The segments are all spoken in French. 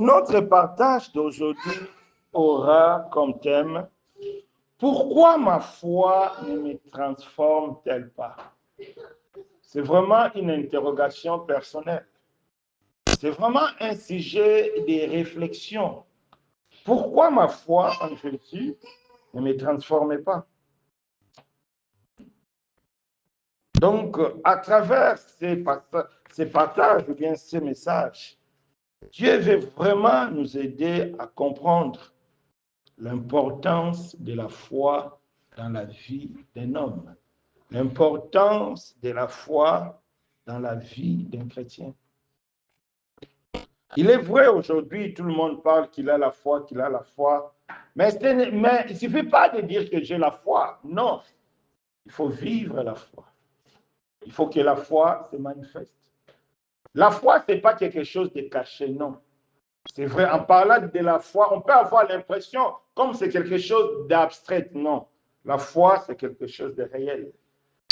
Notre partage d'aujourd'hui aura comme thème « Pourquoi ma foi ne me transforme-t-elle pas ?» C'est vraiment une interrogation personnelle. C'est vraiment un sujet de réflexion. Pourquoi ma foi en Jésus ne me transforme pas? Donc, à travers ces partages ou bien ces messages, Dieu veut vraiment nous aider à comprendre l'importance de la foi dans la vie d'un homme, l'importance de la foi dans la vie d'un chrétien. Il est vrai, aujourd'hui, tout le monde parle qu'il a la foi, mais il ne suffit pas de dire que j'ai la foi. Non, il faut vivre la foi. Il faut que la foi se manifeste. La foi, ce n'est pas quelque chose de caché, non. C'est vrai, en parlant de la foi, on peut avoir l'impression comme c'est quelque chose d'abstrait. Non, la foi, c'est quelque chose de réel.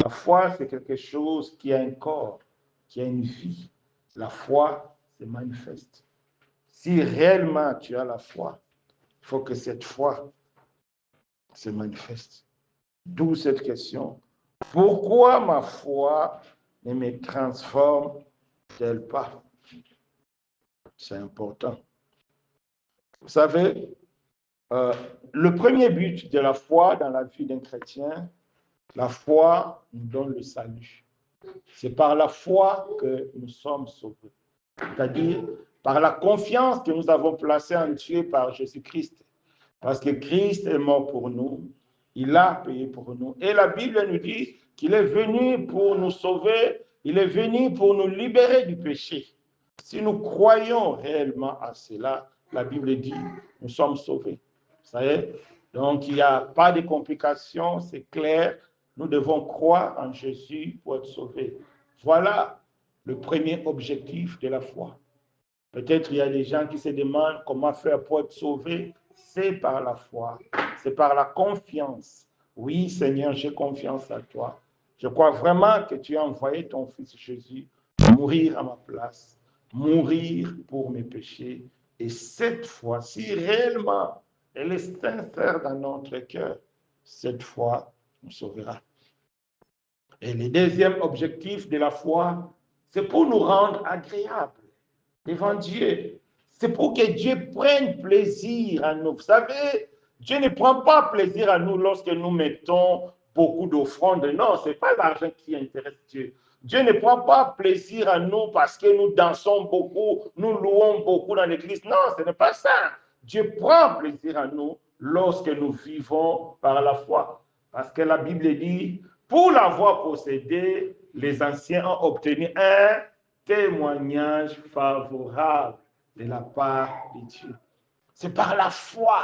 La foi, c'est quelque chose qui a un corps, qui a une vie. La foi se manifeste. Si réellement tu as la foi, il faut que cette foi se manifeste. D'où cette question. Pourquoi ma foi ne me transforme-t-elle pas? C'est important. Vous savez, le premier but de la foi dans la vie d'un chrétien, la foi nous donne le salut. C'est par la foi que nous sommes sauvés. C'est-à-dire par la confiance que nous avons placée en Dieu par Jésus-Christ. Parce que Christ est mort pour nous, il a payé pour nous. Et la Bible nous dit qu'il est venu pour nous sauver, il est venu pour nous libérer du péché. Si nous croyons réellement à cela, la Bible dit, nous sommes sauvés. Vous savez? Donc, il n'y a pas de complications, c'est clair. Nous devons croire en Jésus pour être sauvés. Voilà le premier objectif de la foi. Peut-être il y a des gens qui se demandent comment faire pour être sauvés. C'est par la foi, c'est par la confiance. Oui, Seigneur, j'ai confiance à toi. Je crois vraiment que tu as envoyé ton Fils Jésus mourir à ma place, mourir pour mes péchés. Et cette fois, si réellement elle est sincère dans notre cœur, cette foi nous sauvera. Et le deuxième objectif de la foi, c'est pour nous rendre agréables devant Dieu. C'est pour que Dieu prenne plaisir à nous. Vous savez, Dieu ne prend pas plaisir à nous lorsque nous mettons beaucoup d'offrandes. Non, ce n'est pas l'argent qui intéresse Dieu. Dieu ne prend pas plaisir à nous parce que nous dansons beaucoup, nous louons beaucoup dans l'église. Non, ce n'est pas ça. Dieu prend plaisir à nous lorsque nous vivons par la foi. Parce que la Bible dit, pour l'avoir possédé, les anciens ont obtenu un témoignage favorable de la part de Dieu. C'est par la foi.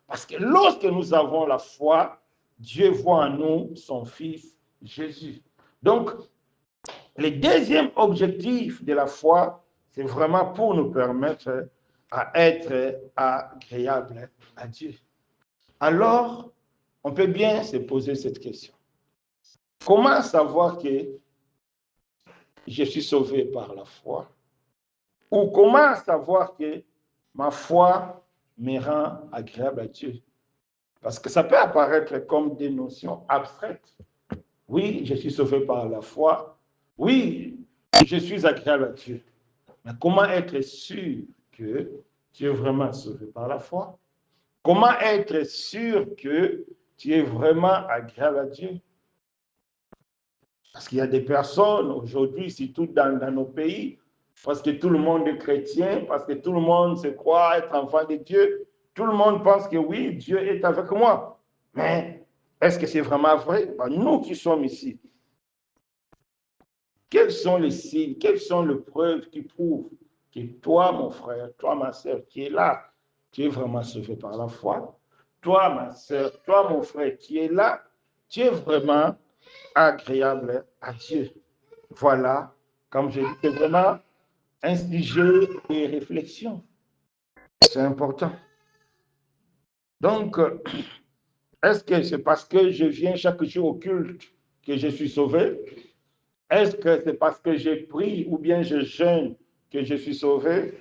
Parce que lorsque nous avons la foi, Dieu voit en nous son Fils Jésus. Donc, le deuxième objectif de la foi, c'est vraiment pour nous permettre à être agréables à Dieu. Alors, on peut bien se poser cette question. Comment savoir que je suis sauvé par la foi? Ou comment savoir que ma foi me rend agréable à Dieu? Parce que ça peut apparaître comme des notions abstraites. Oui, je suis sauvé par la foi. Oui, je suis agréable à Dieu. Mais comment être sûr que tu es vraiment sauvé par la foi? Comment être sûr que tu es vraiment agréable à Dieu? Parce qu'il y a des personnes aujourd'hui, surtout dans nos pays, parce que tout le monde est chrétien, parce que tout le monde se croit être enfant de Dieu, tout le monde pense que oui, Dieu est avec moi. Mais est-ce que c'est vraiment vrai? Nous qui sommes ici, quels sont les signes, quelles sont les preuves qui prouvent que toi, mon frère, toi, ma soeur, qui est là, tu es vraiment sauvé par la foi? Toi, ma soeur, toi, mon frère, qui est là, tu es vraiment agréable à Dieu. Voilà, comme je dis, c'est vraiment un sujet de réflexion. C'est important. Donc, est-ce que c'est parce que je viens chaque jour au culte que je suis sauvé? Est-ce que c'est parce que j'ai pris ou bien je jeûne que je suis sauvé?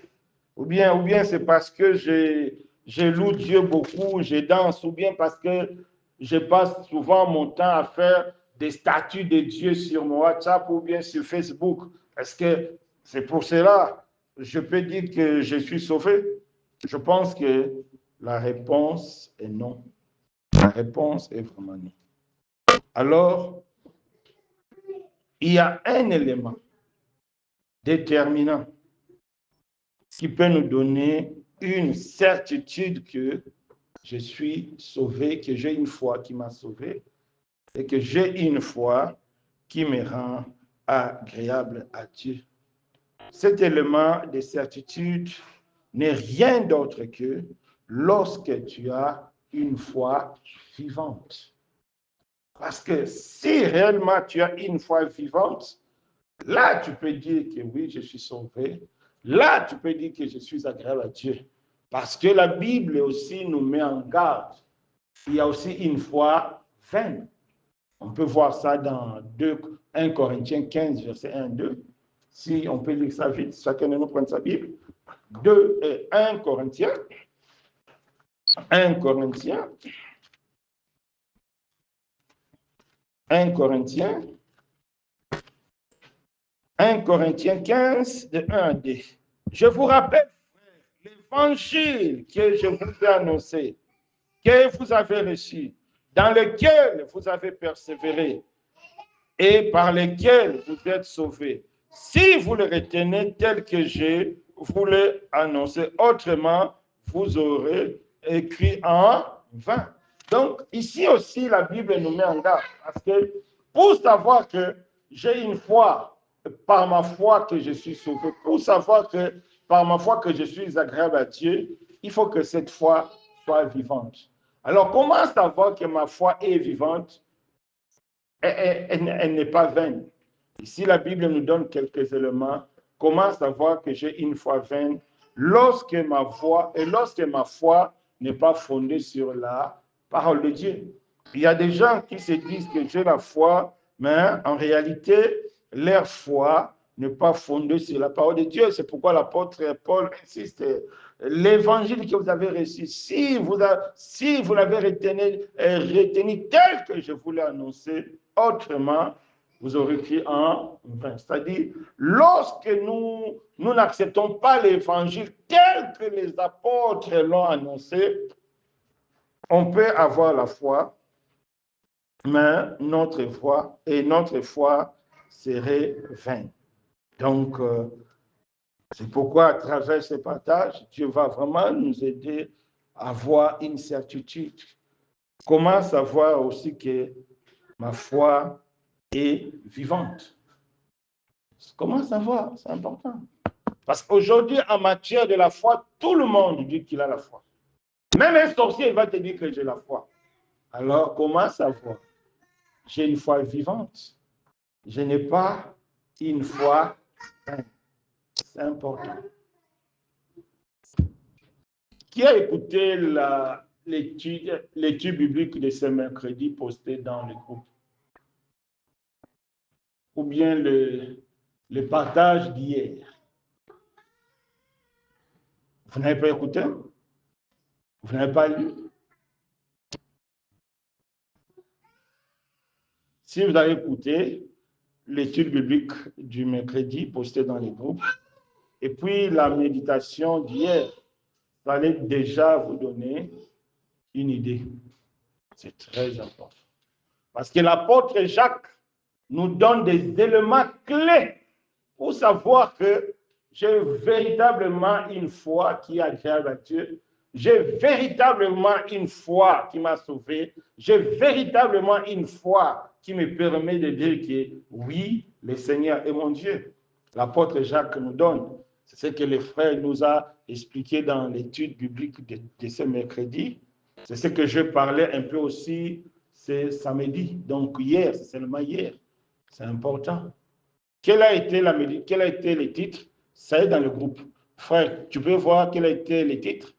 ou bien c'est parce que je loue Dieu beaucoup, je danse, ou bien parce que je passe souvent mon temps à faire des statues de Dieu sur mon WhatsApp ou bien sur Facebook. Est-ce que c'est pour cela que je peux dire que je suis sauvé? Je pense que la réponse est non. La réponse est vraiment non. Alors, il y a un élément déterminant qui peut nous donner une certitude que je suis sauvé, que j'ai une foi qui m'a sauvé et que j'ai une foi qui me rend agréable à Dieu. Cet élément de certitude n'est rien d'autre que lorsque tu as une foi vivante. Parce que si réellement tu as une foi vivante, là tu peux dire que oui, je suis sauvé. Là tu peux dire que je suis agréable à Dieu. Parce que la Bible aussi nous met en garde. Il y a aussi une foi vaine. On peut voir ça dans 1 Corinthiens 15, verset 1, 2. Si on peut lire ça vite, chacun de nous prend sa Bible. 1 Corinthiens, 1 Corinthiens, 1 Corinthiens, 1 Corinthiens 15, de 1 à 2. Je vous rappelle, l'évangile que je vous ai annoncé, que vous avez reçu, dans lequel vous avez persévéré et par lequel vous êtes sauvés. Si vous le retenez tel que je vous l'ai annoncé, autrement, vous aurez écrit en vain. Donc, ici aussi, la Bible nous met en garde. Parce que pour savoir que j'ai une foi, par ma foi que je suis sauvé, pour savoir que par ma foi que je suis agréable à Dieu, il faut que cette foi soit vivante. Alors, comment savoir que ma foi est vivante? Elle n'est pas vaine. Ici, la Bible nous donne quelques éléments. Comment savoir que j'ai une foi vaine lorsque ma foi n'est pas fondée sur la parole de Dieu? Il y a des gens qui se disent que j'ai la foi, mais en réalité, leur foi n'est pas fondée sur la parole de Dieu. C'est pourquoi l'apôtre Paul insiste. L'évangile que vous avez reçu, si vous l'avez retenu tel que je vous l'ai annoncé, autrement, vous aurez écrit en vain. C'est-à-dire, lorsque nous n'acceptons pas l'évangile tel que les apôtres l'ont annoncé, on peut avoir la foi, mais notre foi serait vaine. Donc, c'est pourquoi à travers ce partage, Dieu va vraiment nous aider à avoir une certitude. Comment savoir aussi que ma foi est vivante? Comment savoir? C'est important. Parce qu'aujourd'hui, en matière de la foi, tout le monde dit qu'il a la foi. Même un sorcier, il va te dire que j'ai la foi. Alors, comment savoir? J'ai une foi vivante. Je n'ai pas une foi vaine. C'est important. Qui a écouté l'étude biblique de ce mercredi postée dans le groupe? Ou bien le partage d'hier? Vous n'avez pas écouté? Vous n'avez pas lu? Si vous avez écouté l'étude biblique du mercredi postée dans les groupes, et puis la méditation d'hier, ça allait déjà vous donner une idée. C'est très important. Parce que l'apôtre Jacques nous donne des éléments clés pour savoir que j'ai véritablement une foi qui est agréable à Dieu. J'ai véritablement une foi qui m'a sauvé. J'ai véritablement une foi qui me permet de dire que oui, le Seigneur est mon Dieu. L'apôtre Jacques nous donne. C'est ce que le frère nous a expliqué dans l'étude biblique de ce mercredi. C'est ce que je parlais un peu aussi ce samedi. Donc hier, c'est seulement hier. C'est important. Quel a été le titre? Ça est dans le groupe. Frère, tu peux voir quel a été le titre?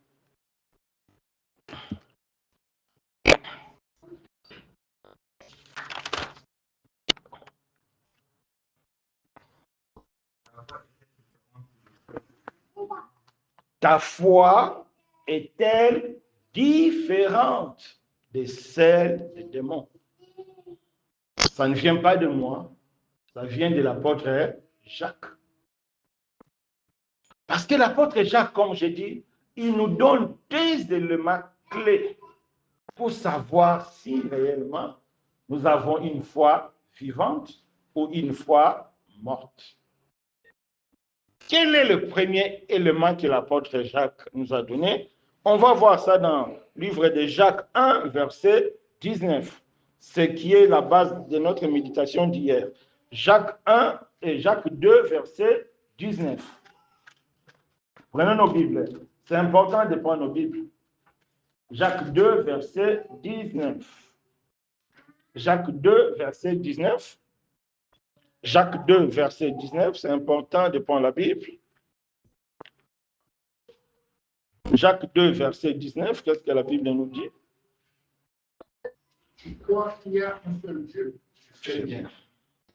ta foi est-elle différente de celle des démons? Ça ne vient pas de moi, ça vient de l'apôtre Jacques. Parce que l'apôtre Jacques, comme j'ai dit, il nous donne des éléments clés pour savoir si réellement nous avons une foi vivante ou une foi morte. Quel est le premier élément que l'apôtre Jacques nous a donné? On va voir ça dans le livre de Jacques 1, verset 19, ce qui est la base de notre méditation d'hier. Jacques 1 et Jacques 2, verset 19. Prenons nos Bibles. C'est important de prendre nos Bibles. Jacques 2, verset 19. Jacques 2, verset 19. Jacques 2, verset 19. C'est important de prendre la Bible. Jacques 2, verset 19. Qu'est-ce que la Bible nous dit? Tu crois qu'il y a un seul Dieu, tu fais bien.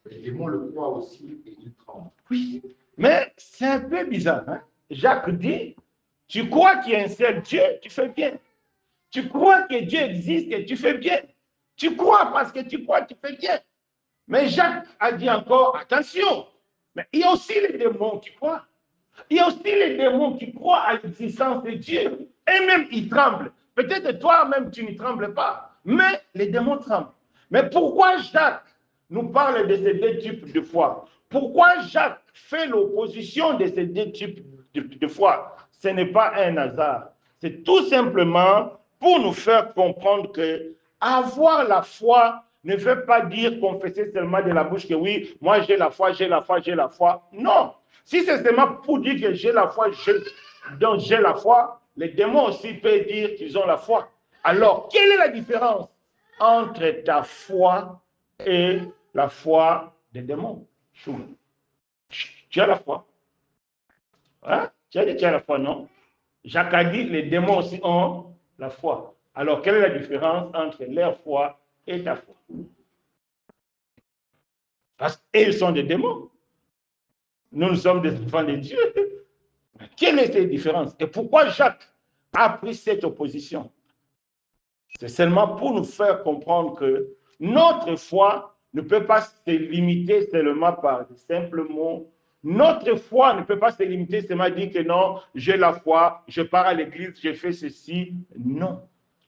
Les démons le croient aussi et ils tremblent. Oui, mais c'est un peu bizarre. Hein? Jacques dit, tu crois qu'il y a un seul Dieu, tu fais bien. Tu crois que Dieu existe et tu fais bien. Tu crois parce que tu crois, tu fais bien. Mais Jacques a dit encore, attention, mais il y a aussi les démons qui croient. Il y a aussi les démons qui croient à l'existence de Dieu. Et même ils tremblent. Peut-être toi-même, tu ne trembles pas. Mais les démons tremblent. Mais pourquoi Jacques nous parle de ces deux types de foi? Pourquoi Jacques fait l'opposition de ces deux types de foi? Ce n'est pas un hasard. C'est tout simplement pour nous faire comprendre que avoir la foi ne veut pas dire confesser seulement de la bouche que oui, moi j'ai la foi, j'ai la foi, j'ai la foi. Non. Si c'est seulement pour dire que j'ai la foi, donc j'ai la foi, les démons aussi peuvent dire qu'ils ont la foi. Alors, quelle est la différence entre ta foi et la foi des démons? Tu as la foi. Hein? Tu as dit tu as la foi, non? Jacques a dit les démons aussi ont la foi. Alors, quelle est la différence entre leur foi et ta foi? Parce qu'ils sont des démons. Nous sommes des enfants de Dieu. Quelle est la différence? Et pourquoi Jacques a pris cette opposition? C'est seulement pour nous faire comprendre que notre foi ne peut pas se limiter seulement par de simples mots. Notre foi ne peut pas se limiter seulement à dire que non, j'ai la foi, je pars à l'église, je fais ceci. Non.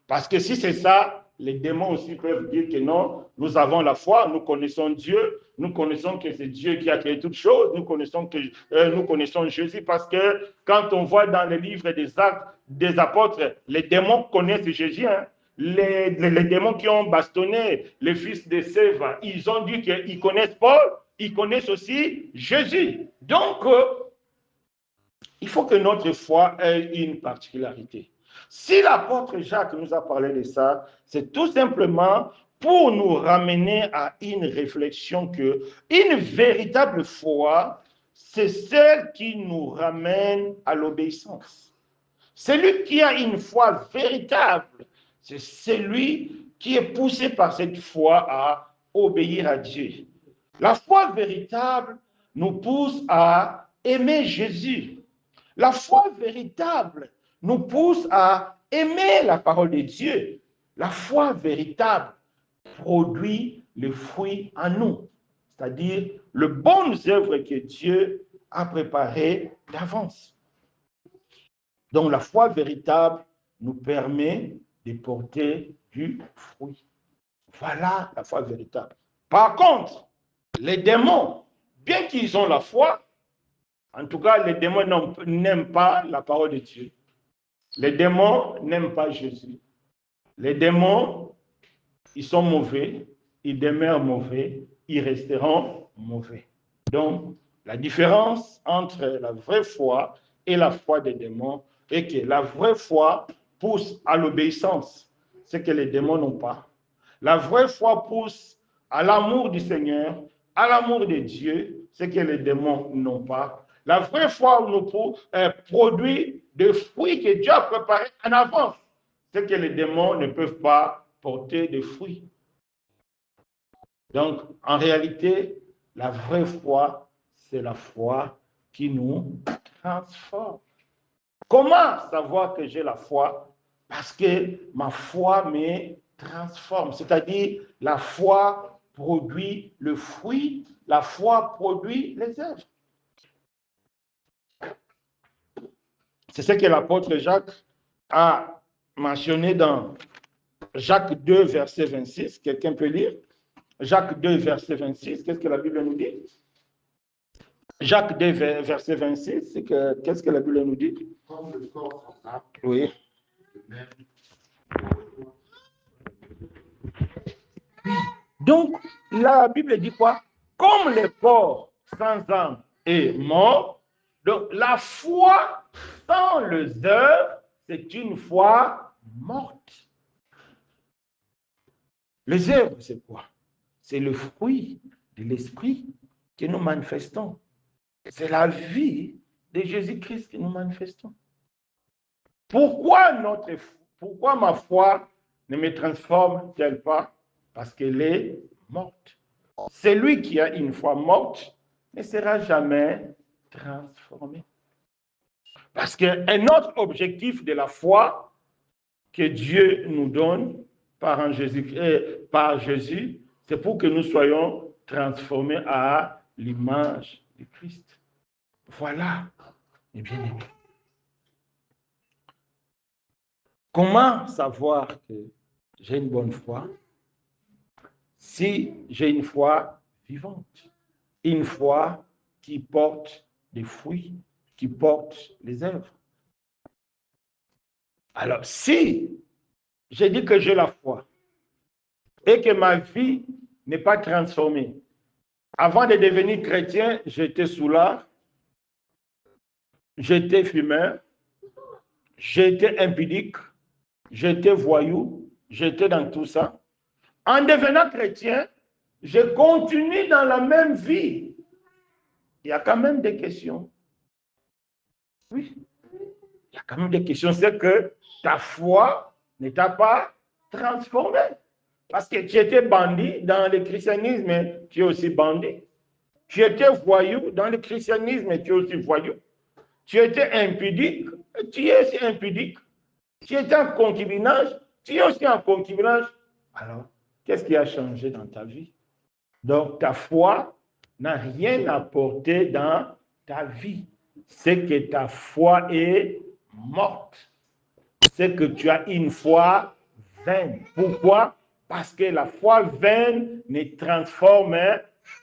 Parce que si c'est ça, les démons aussi peuvent dire que non, nous avons la foi, nous connaissons Dieu, nous connaissons que c'est Dieu qui a créé toutes choses, nous connaissons Jésus, parce que quand on voit dans les livres des Actes des apôtres, les démons connaissent Jésus. Hein? Les démons qui ont bastonné les fils de Séva, ils ont dit qu'ils connaissent Paul, ils connaissent aussi Jésus. Donc, il faut que notre foi ait une particularité. Si l'apôtre Jacques nous a parlé de ça, c'est tout simplement pour nous ramener à une réflexion que une véritable foi, c'est celle qui nous ramène à l'obéissance. Celui qui a une foi véritable, c'est celui qui est poussé par cette foi à obéir à Dieu. La foi véritable nous pousse à aimer Jésus. La foi véritable nous pousse à aimer la parole de Dieu. La foi véritable produit le fruit en nous, c'est-à-dire les bonnes œuvres que Dieu a préparées d'avance. Donc la foi véritable nous permet de porter du fruit. Voilà la foi véritable. Par contre, les démons, bien qu'ils ont la foi, en tout cas, les démons n'aiment pas la parole de Dieu. Les démons n'aiment pas Jésus. Les démons, ils sont mauvais, ils demeurent mauvais, ils resteront mauvais. Donc, la différence entre la vraie foi et la foi des démons est que la vraie foi pousse à l'obéissance, ce que les démons n'ont pas. La vraie foi pousse à l'amour du Seigneur, à l'amour de Dieu, ce que les démons n'ont pas. La vraie foi nous produit des fruits que Dieu a préparés en avance, ce que les démons ne peuvent pas porter de fruits. Donc, en réalité, la vraie foi, c'est la foi qui nous transforme. Comment savoir que j'ai la foi? Parce que ma foi me transforme. C'est-à-dire, la foi produit le fruit, la foi produit les œuvres. C'est ce que l'apôtre Jacques a mentionné dans Jacques 2, verset 26. Quelqu'un peut lire? Jacques 2, verset 26. Qu'est-ce que la Bible nous dit? Jacques 2, verset 26. Qu'est-ce que la Bible nous dit? Comme le corps semblable, Oui. le même. Donc, la Bible dit quoi? Comme le corps sans âme est mort, donc la foi sans les œuvres, c'est une foi morte. Les œuvres, c'est quoi? C'est le fruit de l'esprit que nous manifestons. C'est la vie de Jésus-Christ que nous manifestons. Pourquoi ma foi ne me transforme-t-elle pas? Parce qu'elle est morte. Celui qui a une foi morte ne sera jamais transformé. Parce qu'un autre objectif de la foi que Dieu nous donne par Jésus, c'est pour que nous soyons transformés à l'image de Christ. Voilà, mes bien-aimés. Comment savoir que j'ai une bonne foi? Si j'ai une foi vivante, une foi qui porte des fruits, qui porte les œuvres. Alors, si j'ai dit que j'ai la foi et que ma vie n'est pas transformée, avant de devenir chrétien, j'étais soulard, j'étais fumeur, j'étais impudique, j'étais voyou, j'étais dans tout ça. En devenant chrétien, je continue dans la même vie. Il y a quand même des questions. Oui, il y a quand même des questions. C'est que ta foi ne t'a pas transformé. Parce que tu étais bandit dans le christianisme, tu es aussi bandit. Tu étais voyou dans le christianisme, tu es aussi voyou. Tu étais impudique, tu es aussi impudique. Tu étais en concubinage, tu es aussi en concubinage. Alors, qu'est-ce qui a changé dans ta vie? Donc, ta foi n'a rien apporté dans ta vie. C'est que ta foi est morte. C'est que tu as une foi vaine. Pourquoi? Parce que la foi vaine ne transforme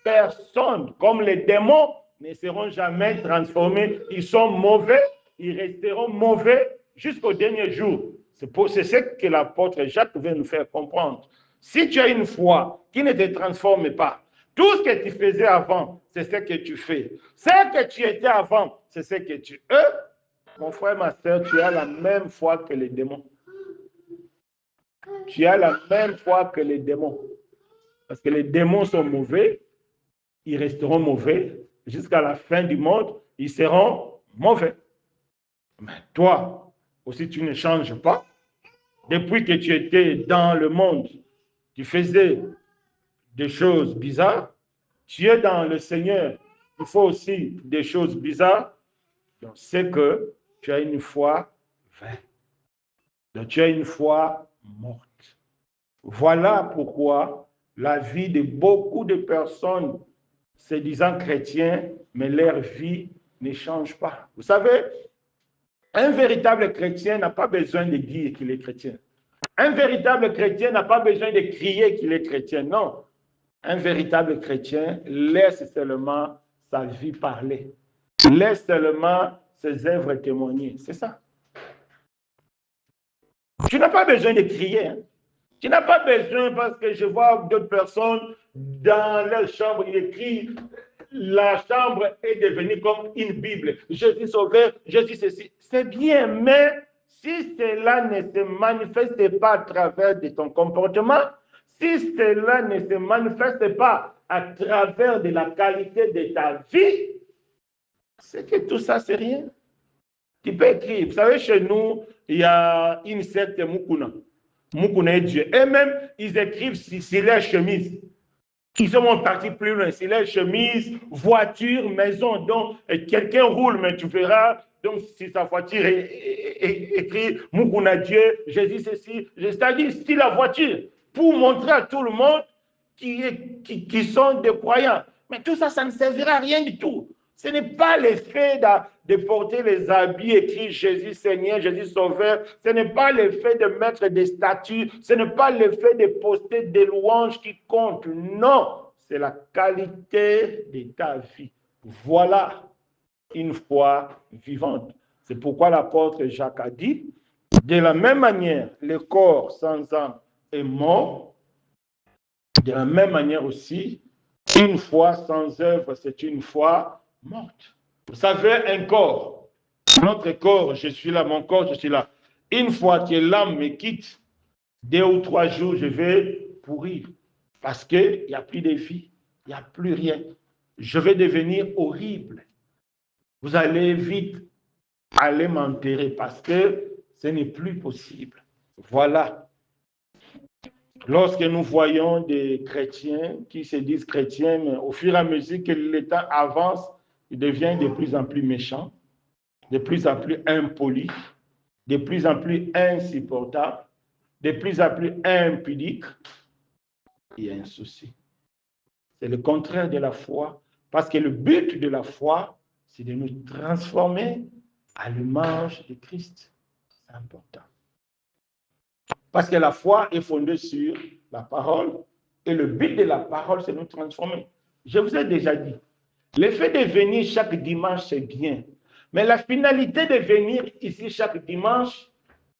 personne. Comme les démons ne seront jamais transformés. Ils sont mauvais, ils resteront mauvais jusqu'au dernier jour. C'est ce que l'apôtre Jacques veut nous faire comprendre. Si tu as une foi qui ne te transforme pas, tout ce que tu faisais avant, c'est ce que tu fais. Ce que tu étais avant, c'est ce que tu es. Mon frère, ma soeur, tu as la même foi que les démons. Tu as la même foi que les démons. Parce que les démons sont mauvais, ils resteront mauvais. Jusqu'à la fin du monde, ils seront mauvais. Mais toi, aussi, tu ne changes pas. Depuis que tu étais dans le monde, tu faisais des choses bizarres. Tu es dans le Seigneur, il faut aussi des choses bizarres. Donc, c'est que tu as une foi vaine. Donc, tu as une foi morte. Voilà pourquoi la vie de beaucoup de personnes se disant chrétiens, mais leur vie ne change pas. Vous savez, un véritable chrétien n'a pas besoin de dire qu'il est chrétien. Un véritable chrétien n'a pas besoin de crier qu'il est chrétien. Non. Un véritable chrétien laisse seulement sa vie parler. Laisse seulement ses œuvres témoigner. C'est ça. Tu n'as pas besoin de crier. Hein. Tu n'as pas besoin, parce que je vois d'autres personnes dans leur chambre, ils écrivent, la chambre est devenue comme une Bible. Je suis sauvé, je suis ceci. C'est bien, mais si cela ne se manifeste pas à travers de ton comportement, si cela ne se manifeste pas à travers de la qualité de ta vie, c'est que tout ça, c'est rien. Tu peux écrire. Vous savez, chez nous, il y a une secte Mukuna. Mukuna est Dieu. Et même, ils écrivent sur leur chemise. Ils sont partis plus loin. Sur leur chemise, voiture, maison. Donc, quelqu'un roule, mais tu verras Donc, si sa voiture est écrit Mukuna Dieu, Jésus ceci, c'est-à-dire si la voiture, pour montrer à tout le monde qui sont des croyants. Mais tout ça, ça ne servira à rien du tout. Ce n'est pas l'effet de porter les habits écrits Jésus Seigneur, Jésus Sauveur. Ce n'est pas l'effet de mettre des statues. Ce n'est pas l'effet de poster des louanges qui comptent. Non, c'est la qualité de ta vie. Voilà une foi vivante. C'est pourquoi l'apôtre Jacques a dit, de la même manière, le corps sans âme est mort. De la même manière aussi, une foi sans œuvre, c'est une foi morte. Vous savez, un corps, notre corps, je suis là, mon corps, je suis là. Une fois que l'âme me quitte, 2 ou 3 jours, je vais pourrir. Parce qu'il n'y a plus de vie, il n'y a plus rien. Je vais devenir horrible. Vous allez vite aller m'enterrer parce que ce n'est plus possible. Voilà. Lorsque nous voyons des chrétiens qui se disent chrétiens, mais au fur et à mesure que le temps avance, ils deviennent de plus en plus méchants, de plus en plus impolis, de plus en plus insupportables, de plus en plus impudiques. Il y a un souci. C'est le contraire de la foi, parce que le but de la foi, c'est de nous transformer à l'image de Christ. C'est important. Parce que la foi est fondée sur la parole, et le but de la parole, c'est de nous transformer. Je vous ai déjà dit, le fait de venir chaque dimanche, c'est bien. Mais la finalité de venir ici chaque dimanche,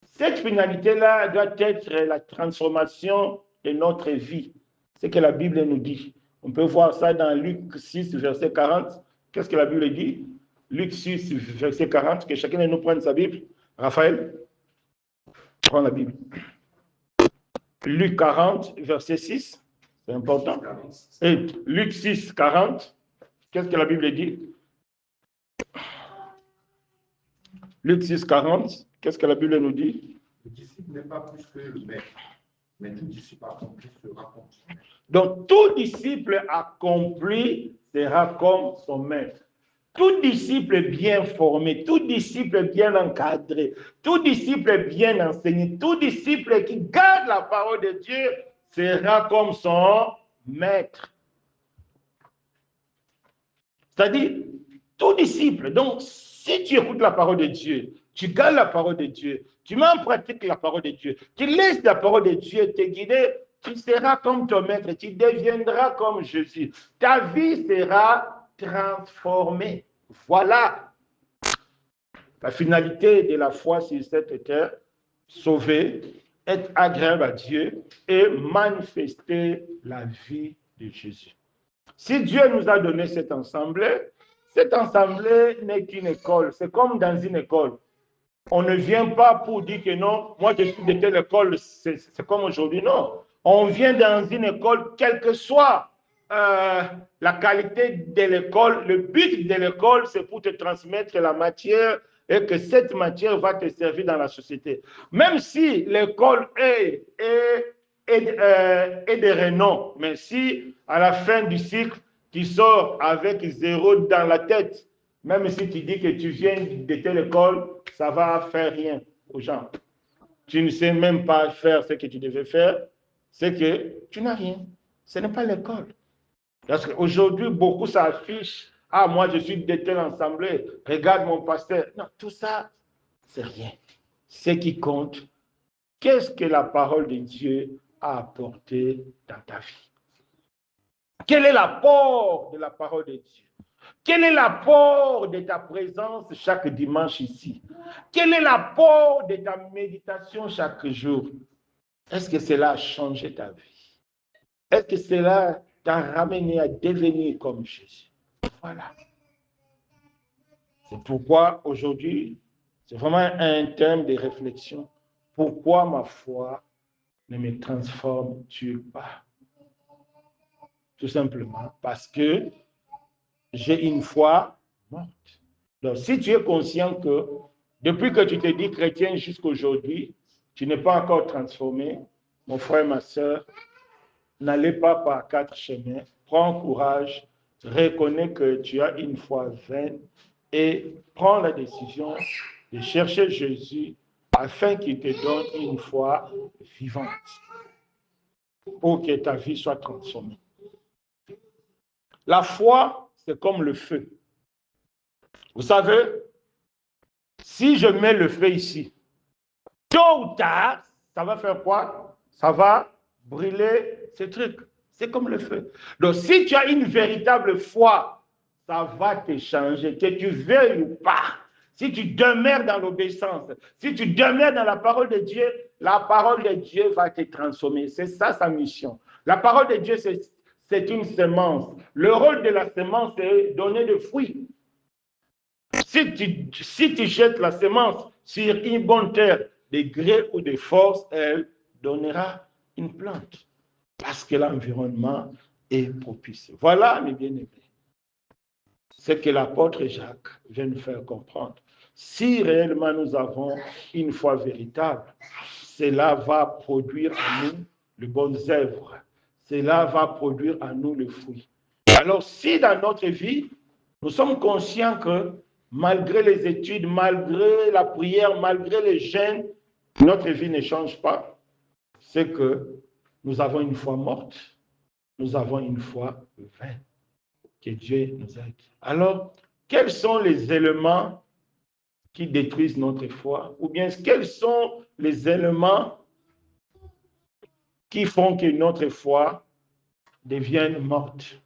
cette finalité-là doit être la transformation de notre vie. C'est ce que la Bible nous dit. On peut voir ça dans Luc 6, verset 40. Qu'est-ce que la Bible dit? Luc 6, verset 40, que chacun de nous prenne sa Bible. Raphaël, prends la Bible. Luc 40, verset 6, c'est important. Et Luc 6, 40, qu'est-ce que la Bible dit? Luc 6, 40, qu'est-ce que la Bible nous dit? Le disciple n'est pas plus que le maître, mais tout disciple accompli sera comme son maître. Donc, tout disciple accompli sera comme son maître. Tout disciple bien formé, tout disciple bien encadré, tout disciple bien enseigné, tout disciple qui garde la parole de Dieu sera comme son maître. C'est-à-dire, tout disciple. Donc, si tu écoutes la parole de Dieu, tu gardes la parole de Dieu, tu mets en pratique la parole de Dieu, tu laisses la parole de Dieu te guider, tu seras comme ton maître, tu deviendras comme Jésus. Ta vie sera transformée. Voilà la finalité de la foi sur cette terre, sauver, être agréable à Dieu et manifester la vie de Jésus. Si Dieu nous a donné cette assemblée n'est qu'une école. C'est comme dans une école. On ne vient pas pour dire que non, moi je suis de telle école, c'est comme aujourd'hui. Non, on vient dans une école, quelle que soit la qualité de l'école. Le but de l'école, c'est pour te transmettre la matière et que cette matière va te servir dans la société. Même si l'école est de renom, mais si à la fin du cycle, tu sors avec 0 dans la tête, même si tu dis que tu viens de telle école, ça ne va faire rien aux gens. Tu ne sais même pas faire ce que tu devais faire, c'est que tu n'as rien. Ce n'est pas l'école. Parce qu'aujourd'hui, beaucoup s'affichent. Ah, moi, je suis de telle assemblée. Regarde mon pasteur. Non, tout ça, c'est rien. Ce qui compte, qu'est-ce que la parole de Dieu a apporté dans ta vie? Quel est l'apport de la parole de Dieu? Quel est l'apport de ta présence chaque dimanche ici? Quel est l'apport de ta méditation chaque jour? Est-ce que cela a changé ta vie? Est-ce que cela t'a ramené à devenir comme Jésus? Voilà. C'est pourquoi aujourd'hui, c'est vraiment un thème de réflexion. Pourquoi ma foi ne me transforme-t-elle pas? Tout simplement parce que j'ai une foi morte. Donc, si tu es conscient que depuis que tu te dis chrétien jusqu'aujourd'hui, tu n'es pas encore transformé, mon frère, ma soeur, n'allez pas par 4 chemins. Prends courage, reconnais que tu as une foi vaine et prends la décision de chercher Jésus afin qu'il te donne une foi vivante pour que ta vie soit transformée. La foi, c'est comme le feu. Vous savez, si je mets le feu ici, tôt ou tard, ça va faire quoi? Ça va brûler ce truc. C'est comme le feu. Donc, si tu as une véritable foi, ça va te changer, que tu veuilles ou pas. Si tu demeures dans l'obéissance, si tu demeures dans la parole de Dieu, la parole de Dieu va te transformer. C'est ça sa mission. La parole de Dieu, c'est une semence. Le rôle de la semence, c'est donner des fruits. Si tu jettes la semence sur une bonne terre, de gré ou de force, elle donnera une plante. Parce que l'environnement est propice. Voilà, mes bien-aimés, ce que l'apôtre Jacques vient nous faire comprendre. Si réellement nous avons une foi véritable, cela va produire en nous de bonnes œuvres. Cela va produire en nous le fruit. Alors, si dans notre vie, nous sommes conscients que malgré les études, malgré la prière, malgré les jeûnes, notre vie ne change pas, c'est que nous avons une foi morte, nous avons une foi vaine. Que Dieu nous aide. Alors, quels sont les éléments qui détruisent notre foi? Ou bien, quels sont les éléments qui font que notre foi devienne morte?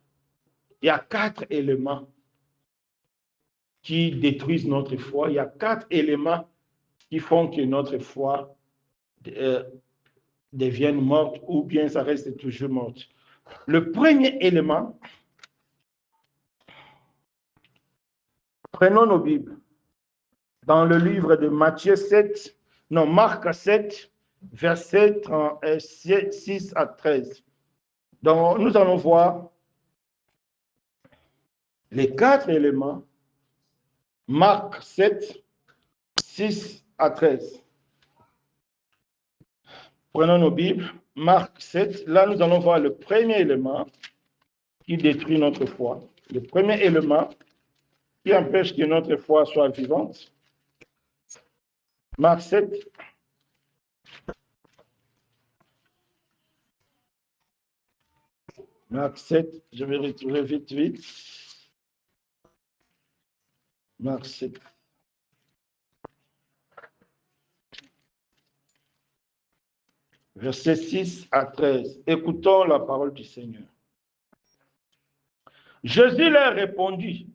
Il y a 4 éléments qui détruisent notre foi. Il y a 4 éléments qui font que notre foi devienne morte ou bien ça reste toujours morte. Le premier élément, prenons nos Bibles. Dans le livre de Marc 7, versets 6 à 13. Donc, nous allons voir les 4 éléments. Marc 7, 6 à 13. Prenons nos Bibles. Marc 7, là, nous allons voir le premier élément qui détruit notre foi. Le premier élément qui empêche que notre foi soit vivante. Marc 7. Marc 7, je vais retrouver vite. Marc 7. Versets 6 à 13. Écoutons la parole du Seigneur. Jésus leur répondit,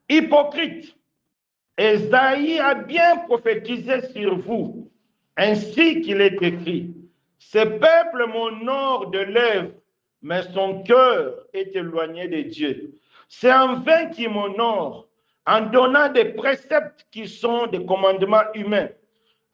hypocrite, Ésaïe a bien prophétisé sur vous, ainsi qu'il est écrit. Ce peuple m'honore de lèvres, mais son cœur est éloigné de Dieu. C'est en vain qu'il m'honore, en donnant des préceptes qui sont des commandements humains.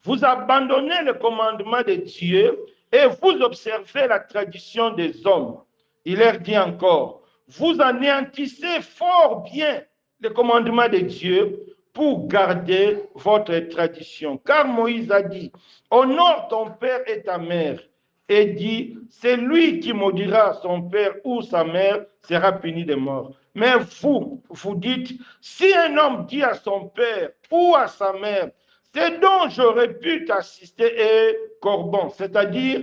Vous abandonnez le commandement de Dieu et vous observez la tradition des hommes. Il leur dit encore, vous anéantissez fort bien le commandement de Dieu pour garder votre tradition. Car Moïse a dit, honore ton père et ta mère. Et dit, c'est lui qui maudira son père ou sa mère sera puni de mort. Mais vous dites, si un homme dit à son père ou à sa mère, c'est dont j'aurais pu t'assister et corban, c'est-à-dire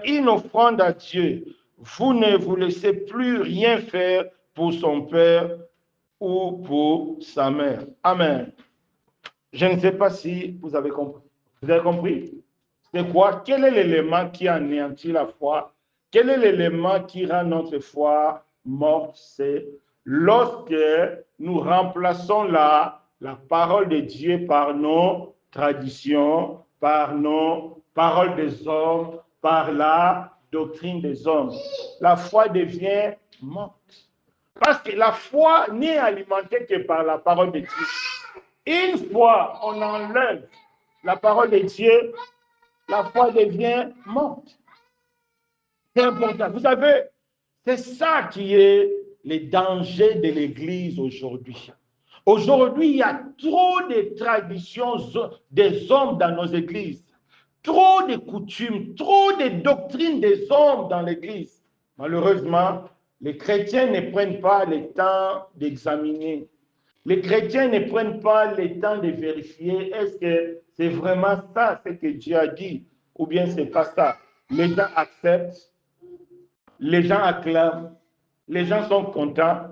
une offrande à Dieu. Vous ne vous laissez plus rien faire pour son père ou pour sa mère. Amen. Je ne sais pas si vous avez compris. Vous avez compris? C'est quoi? Quel est l'élément qui anéantit la foi? Quel est l'élément qui rend notre foi morte? C'est lorsque nous remplaçons la parole de Dieu par nos traditions, par nos paroles des hommes, par la doctrine des hommes. La foi devient morte. Parce que la foi n'est alimentée que par la parole de Dieu. Une fois on enlève la parole de Dieu, la foi devient morte. C'est important. Vous savez, c'est ça qui est le danger de l'Église aujourd'hui. Aujourd'hui, il y a trop de traditions des hommes dans nos églises, trop de coutumes, trop de doctrines des hommes dans l'Église. Malheureusement, les chrétiens ne prennent pas le temps d'examiner. Les chrétiens ne prennent pas le temps de vérifier est-ce que c'est vraiment ça ce que Dieu a dit ou bien c'est pas ça. Les gens acceptent, les gens acclament, les gens sont contents,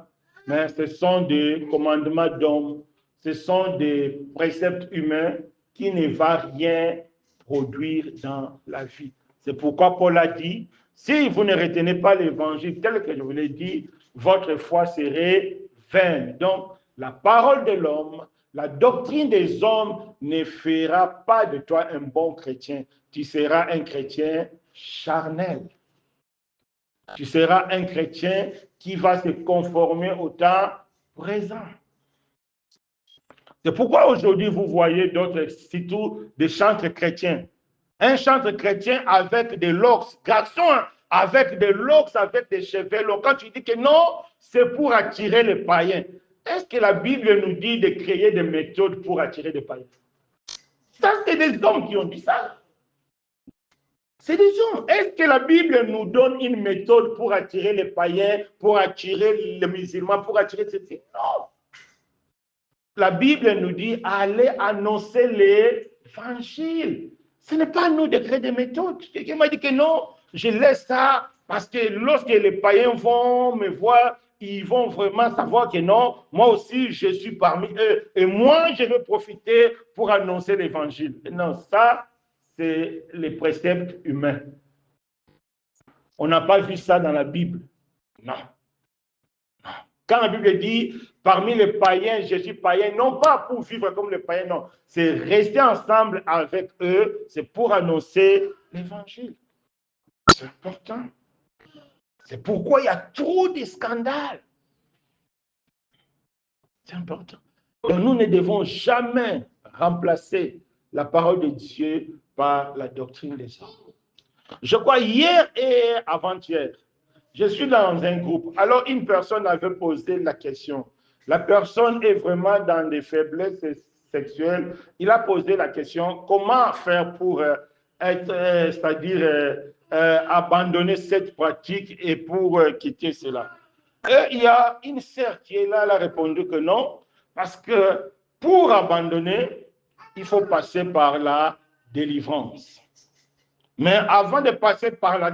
mais ce sont des commandements d'hommes, ce sont des préceptes humains qui ne vont rien produire dans la vie. C'est pourquoi Paul a dit, si vous ne retenez pas l'évangile tel que je vous l'ai dit, votre foi serait vaine. Donc, la parole de l'homme, la doctrine des hommes ne fera pas de toi un bon chrétien. Tu seras un chrétien charnel. Tu seras un chrétien qui va se conformer au temps présent. C'est pourquoi aujourd'hui, vous voyez d'autres, surtout des chantres chrétiens. Un chantre chrétien avec des locks, garçon, avec des locks, avec des cheveux longs. Quand tu dis que non, c'est pour attirer les païens. Est-ce que la Bible nous dit de créer des méthodes pour attirer des païens? Ça, c'est des hommes qui ont dit ça. C'est des hommes. Est-ce que la Bible nous donne une méthode pour attirer les païens, pour attirer les musulmans, pour attirer ceci? Non. La Bible nous dit allez annoncer l'évangile. Ce n'est pas à nous de créer des méthodes. Quelqu'un m'a dit que non, je laisse ça parce que lorsque les païens vont me voir, ils vont vraiment savoir que non, moi aussi je suis parmi eux et moi je veux profiter pour annoncer l'évangile. Non, ça, c'est les préceptes humains. On n'a pas vu ça dans la Bible. Non. Quand la Bible dit, parmi les païens, je suis païen, non pas pour vivre comme les païens, non. C'est rester ensemble avec eux, c'est pour annoncer l'évangile. C'est important. C'est pourquoi il y a trop de scandales. C'est important. Donc nous ne devons jamais remplacer la parole de Dieu par la doctrine des hommes. Je crois hier et avant-hier, je suis dans un groupe. Alors, une personne avait posé la question. La personne est vraiment dans des faiblesses sexuelles. Il a posé la question, comment faire pour abandonner cette pratique et pour quitter cela. Et il y a une sœur qui est là, elle a répondu que non, parce que pour abandonner, il faut passer par la délivrance. Mais avant de passer par la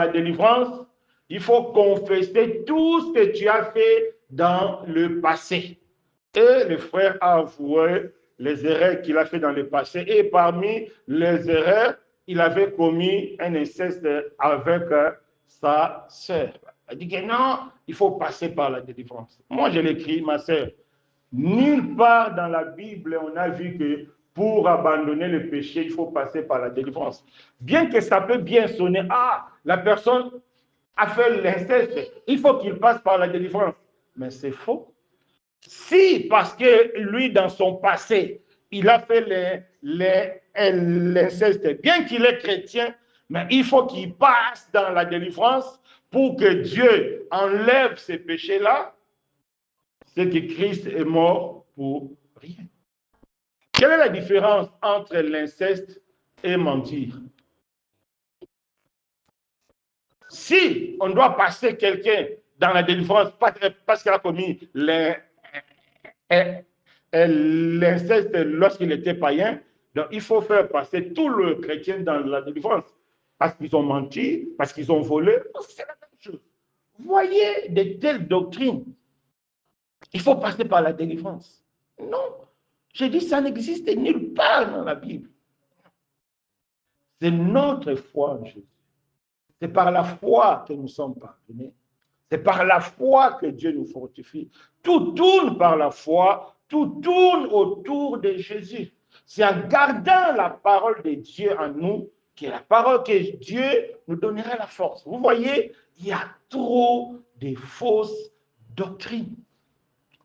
délivrance, il faut confesser tout ce que tu as fait dans le passé. Et le frère a avoué les erreurs qu'il a fait dans le passé. Et parmi les erreurs, il avait commis un inceste avec sa sœur. Il dit que non, il faut passer par la délivrance. Moi, je l'écris, ma sœur. Nulle part dans la Bible, on a vu que pour abandonner le péché, il faut passer par la délivrance. Bien que ça peut bien sonner, la personne a fait l'inceste, il faut qu'il passe par la délivrance. Mais c'est faux. Si, parce que lui, dans son passé, il a fait l'inceste, bien qu'il est chrétien, mais il faut qu'il passe dans la délivrance pour que Dieu enlève ces péchés-là. C'est que Christ est mort pour rien. Quelle est la différence entre l'inceste et mentir? Si on doit passer quelqu'un dans la délivrance parce qu'il a commis l'inceste lorsqu'il était païen, donc il faut faire passer tout le chrétien dans la délivrance. Parce qu'ils ont menti, parce qu'ils ont volé, c'est la même chose. Voyez de telles doctrines. Il faut passer par la délivrance. Non. J'ai dit, ça n'existe nulle part dans la Bible. C'est notre foi en Jésus. C'est par la foi que nous sommes pardonnés. C'est par la foi que Dieu nous fortifie. Tout tourne par la foi, tout tourne autour de Jésus. C'est en gardant la parole de Dieu en nous que la parole que Dieu nous donnera la force. Vous voyez, il y a trop de fausses doctrines.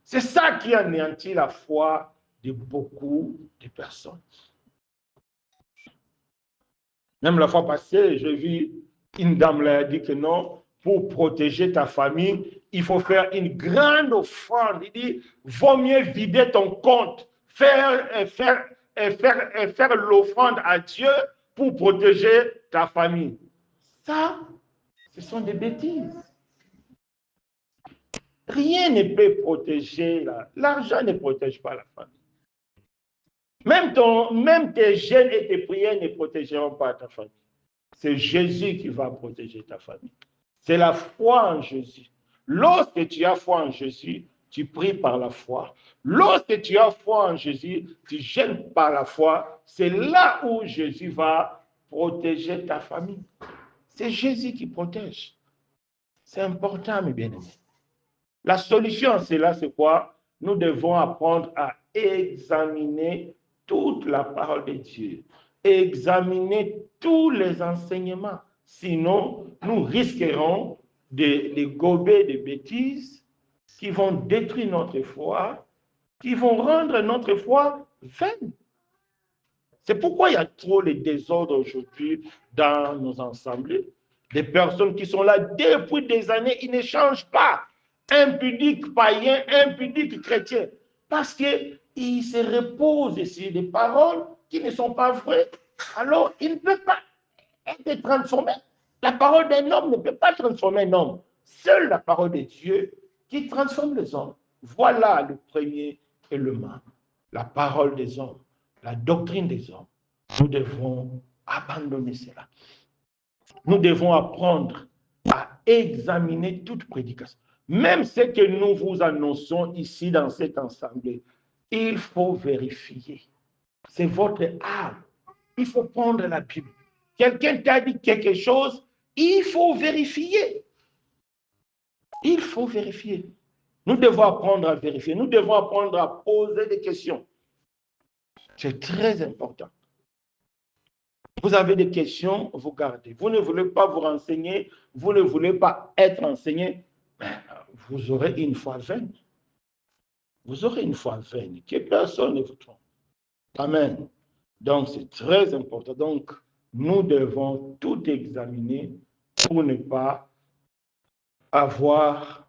C'est ça qui anéantit la foi de beaucoup de personnes. Même la fois passée, j'ai vu une dame là dit que non, pour protéger ta famille, il faut faire une grande offrande. Il dit, vaut mieux vider ton compte, faire l'offrande à Dieu pour protéger ta famille. Ça, ce sont des bêtises. Rien ne peut protéger. L'argent ne protège pas la famille. Même tes jeûnes et tes prières ne protégeront pas ta famille. C'est Jésus qui va protéger ta famille. C'est la foi en Jésus. Lorsque tu as foi en Jésus, tu pries par la foi. Lorsque tu as foi en Jésus, tu jeûnes par la foi. C'est là où Jésus va protéger ta famille. C'est Jésus qui protège. C'est important, mes bien-aimés. La solution à cela, c'est quoi? Nous devons apprendre à examiner toute la parole de Dieu, examiner tous les enseignements. Sinon, nous risquerons de gober des bêtises qui vont détruire notre foi, qui vont rendre notre foi vaine. C'est pourquoi il y a trop de désordre aujourd'hui dans nos assemblées. Des personnes qui sont là depuis des années, ils ne changent pas. Impudiques païens, impudiques chrétiens. Parce qu'ils se reposent sur des paroles qui ne sont pas vraies. Alors, ils ne peuvent pas être transformés. La parole d'un homme ne peut pas transformer un homme. Seule la parole de Dieu qui transforme les hommes. Voilà le premier élément. La parole des hommes, la doctrine des hommes. Nous devons abandonner cela. Nous devons apprendre à examiner toute prédication. Même ce que nous vous annonçons ici dans cette assemblée, il faut vérifier. C'est votre âme. Il faut prendre la Bible. Quelqu'un t'a dit quelque chose, il faut vérifier. Il faut vérifier. Nous devons apprendre à vérifier. Nous devons apprendre à poser des questions. C'est très important. Vous avez des questions, vous gardez. Vous ne voulez pas vous renseigner, vous ne voulez pas être enseigné, vous aurez une foi vaine. Vous aurez une foi vaine, que personne ne vous trompe. Amen. Donc, c'est très important. Donc, nous devons tout examiner pour ne pas avoir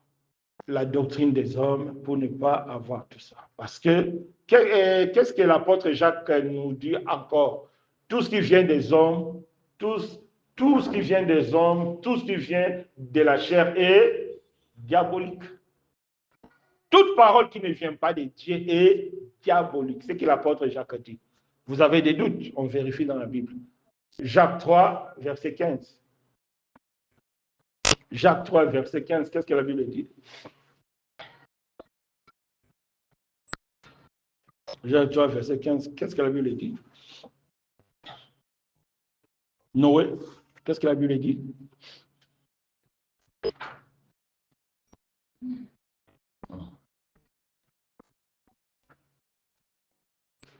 la doctrine des hommes, pour ne pas avoir tout ça. Parce que, qu'est-ce que l'apôtre Jacques nous dit encore? Tout ce qui vient des hommes, tout ce qui vient des hommes, tout ce qui vient de la chair est diabolique. Toute parole qui ne vient pas de Dieu est diabolique. C'est ce que l'apôtre Jacques dit. Vous avez des doutes, on vérifie dans la Bible. Jacques 3, verset 15. Jacques 3, verset 15, qu'est-ce que la Bible dit? Jacques 3, verset 15, qu'est-ce que la Bible dit? Noé, qu'est-ce que la Bible dit?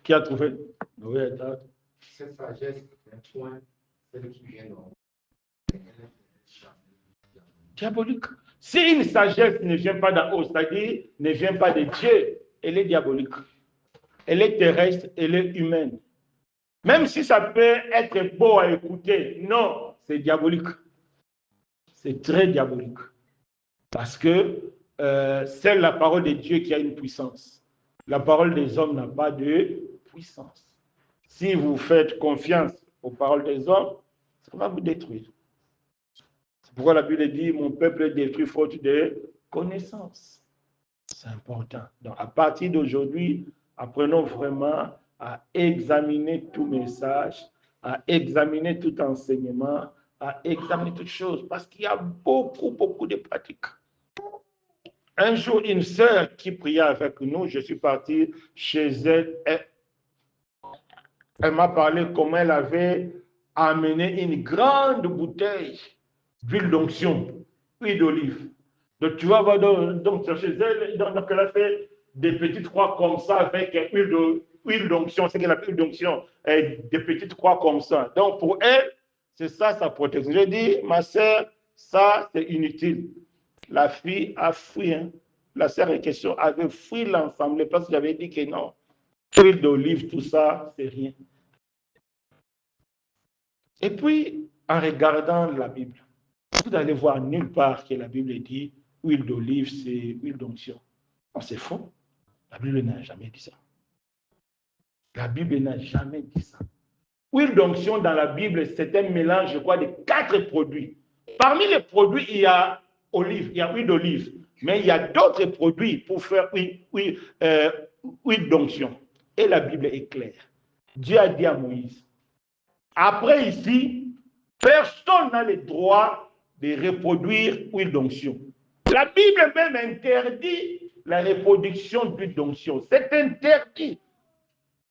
Qui a trouvé? Noé est là. Cette sagesse est un point, celle qui vient d'en Diabolique. Si une sagesse ne vient pas d'en haut, c'est-à-dire ne vient pas de Dieu, elle est diabolique. Elle est terrestre, elle est humaine. Même si ça peut être beau à écouter, non, c'est diabolique. C'est très diabolique. Parce que c'est la parole de Dieu qui a une puissance. La parole des hommes n'a pas de puissance. Si vous faites confiance aux paroles des hommes, ça va vous détruire. C'est pourquoi la Bible dit, mon peuple est détruit faute de connaissance. C'est important. Donc, à partir d'aujourd'hui, apprenons vraiment à examiner tout message, à examiner tout enseignement, à examiner toutes choses, parce qu'il y a beaucoup de pratiques. Un jour, une sœur qui priait avec nous, je suis parti chez elle, elle m'a parlé comment elle avait amené une grande bouteille d'huile d'onction, huile d'olive. Donc, tu vas voir, donc chez elle, donc elle a fait des petites croix comme ça avec huile d'onction, c'est qu'elle appelle huile d'onction, des petites croix comme ça. Donc, pour elle, c'est ça sa protection. J'ai dit, ma sœur, ça, c'est inutile. La fille a fui, hein. La sœur en question avait fui l'ensemble parce que j'avais dit que non, huile d'olive, tout ça, c'est rien. Et puis, en regardant la Bible, vous allez voir nulle part que la Bible dit huile d'olive, c'est huile d'onction. C'est faux. La Bible n'a jamais dit ça. La Bible n'a jamais dit ça. Huile d'onction dans la Bible, c'est un mélange, je crois, de 4 produits. Parmi les produits, il y a olive, il y a huile d'olive, mais il y a d'autres produits pour faire huile d'onction. Et la Bible est claire. Dieu a dit à Moïse, après ici, personne n'a le droit de reproduire huile d'onction. La Bible même interdit la reproduction d'huile d'onction. C'est interdit.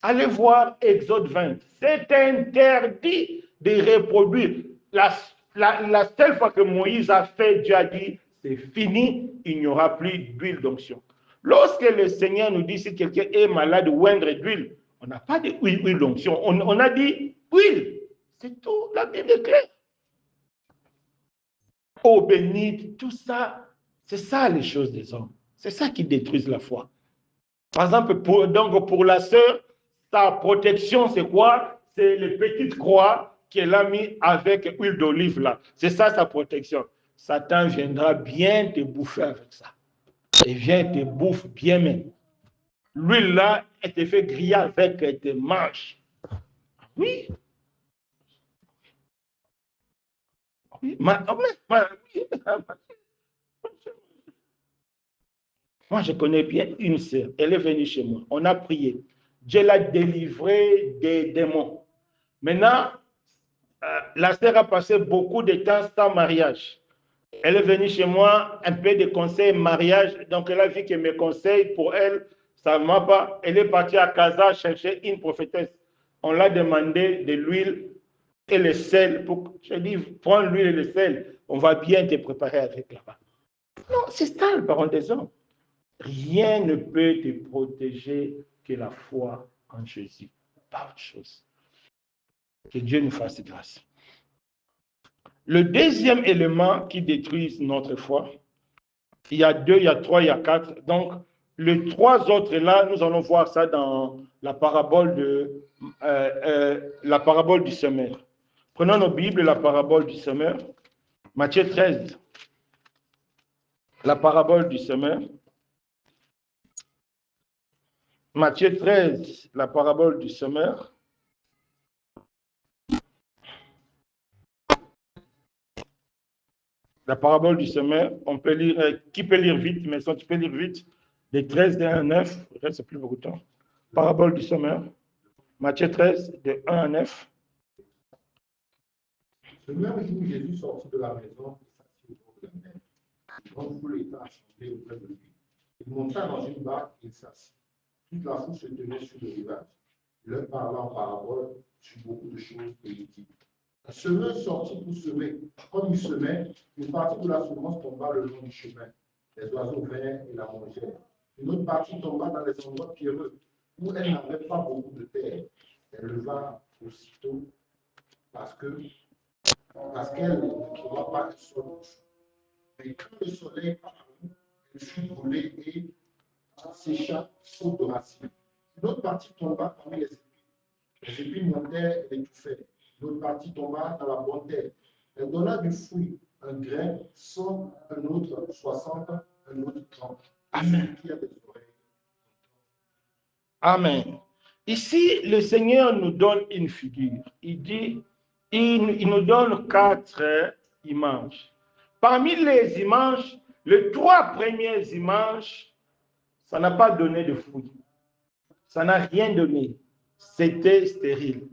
Allez voir Exode 20. C'est interdit de reproduire. La seule fois que Moïse a fait, Dieu a dit, c'est fini, il n'y aura plus d'huile d'onction. Lorsque le Seigneur nous dit, si quelqu'un est malade, oindre d'huile, on n'a pas d'huile d'onction. On a dit huile. C'est tout. La Bible est claire. Eau bénite, tout ça, c'est ça les choses des hommes. C'est ça qui détruisent la foi. Par exemple, pour la sœur, sa protection, c'est quoi? C'est les petites croix qu'elle a mis avec huile d'olive là. C'est ça sa protection. Satan viendra bien te bouffer avec ça. Il vient te bouffe bien même. L'huile là, elle te fait griller avec, elle te mange. Oui. Oui. Moi, je connais bien une sœur. Elle est venue chez moi. On a prié. Dieu l'a délivrée des démons. Maintenant, la sœur a passé beaucoup de temps sans mariage. Elle est venue chez moi, un peu de conseils mariage. Donc, elle a vu que mes conseils, pour elle, ça ne m'a pas. Elle est partie à Casa chercher une prophétesse. On l'a demandé de l'huile et le sel. Je dis, prends l'huile et le sel. On va bien te préparer avec là-bas. Non, c'est ça le parole des hommes. Rien ne peut te protéger que la foi en Jésus. Pas autre chose. Que Dieu nous fasse grâce. Le deuxième élément qui détruit notre foi, il y a 2, il y a 3, il y a 4. Donc, les 3 autres là, nous allons voir ça dans la parabole du semeur. Prenons nos Bibles, la parabole du semeur. Matthieu 13. La parabole du semeur. Matthieu 13, la parabole du semeur. La parabole du semeur, on peut lire, qui peut lire vite, mais si tu peux lire vite, des 13, de 1 à 9, il ne reste plus beaucoup de temps. Parabole du semeur, Matthieu 13, de 1 à 9. Ce même jour, Jésus sortit de la maison et s'assit au bord de la mer. Une grande foule était assemblée auprès de lui. Il monta dans une barque et s'assit. Toute la foule se tenait sur le rivage. Il leur parla en parabole sur beaucoup de choses et il dit. Un semeur sortit pour semer. Comme il semait, une partie de la semence tomba le long du chemin. Les oiseaux vinrent et la mangèrent. Une autre partie tomba dans les endroits pierreux, où elle n'avait pas beaucoup de terre. Elle leva aussitôt parce qu'elle ne trouva pas un sol. Mais quand le soleil parut, elle fut brûlée et sécha faute de racines. Une autre partie tomba parmi les épines. Les épines montèrent et l'étouffèrent. L'autre partie tomba dans la bonne terre. Elle donna du fruit, un grain, 100, un autre 60, un autre 30. Amen. Qui a des oreilles. Amen. Ici, le Seigneur nous donne une figure. Il dit, il nous donne 4 images. Parmi les images, les 3 premières images, ça n'a pas donné de fruits. Ça n'a rien donné. C'était stérile.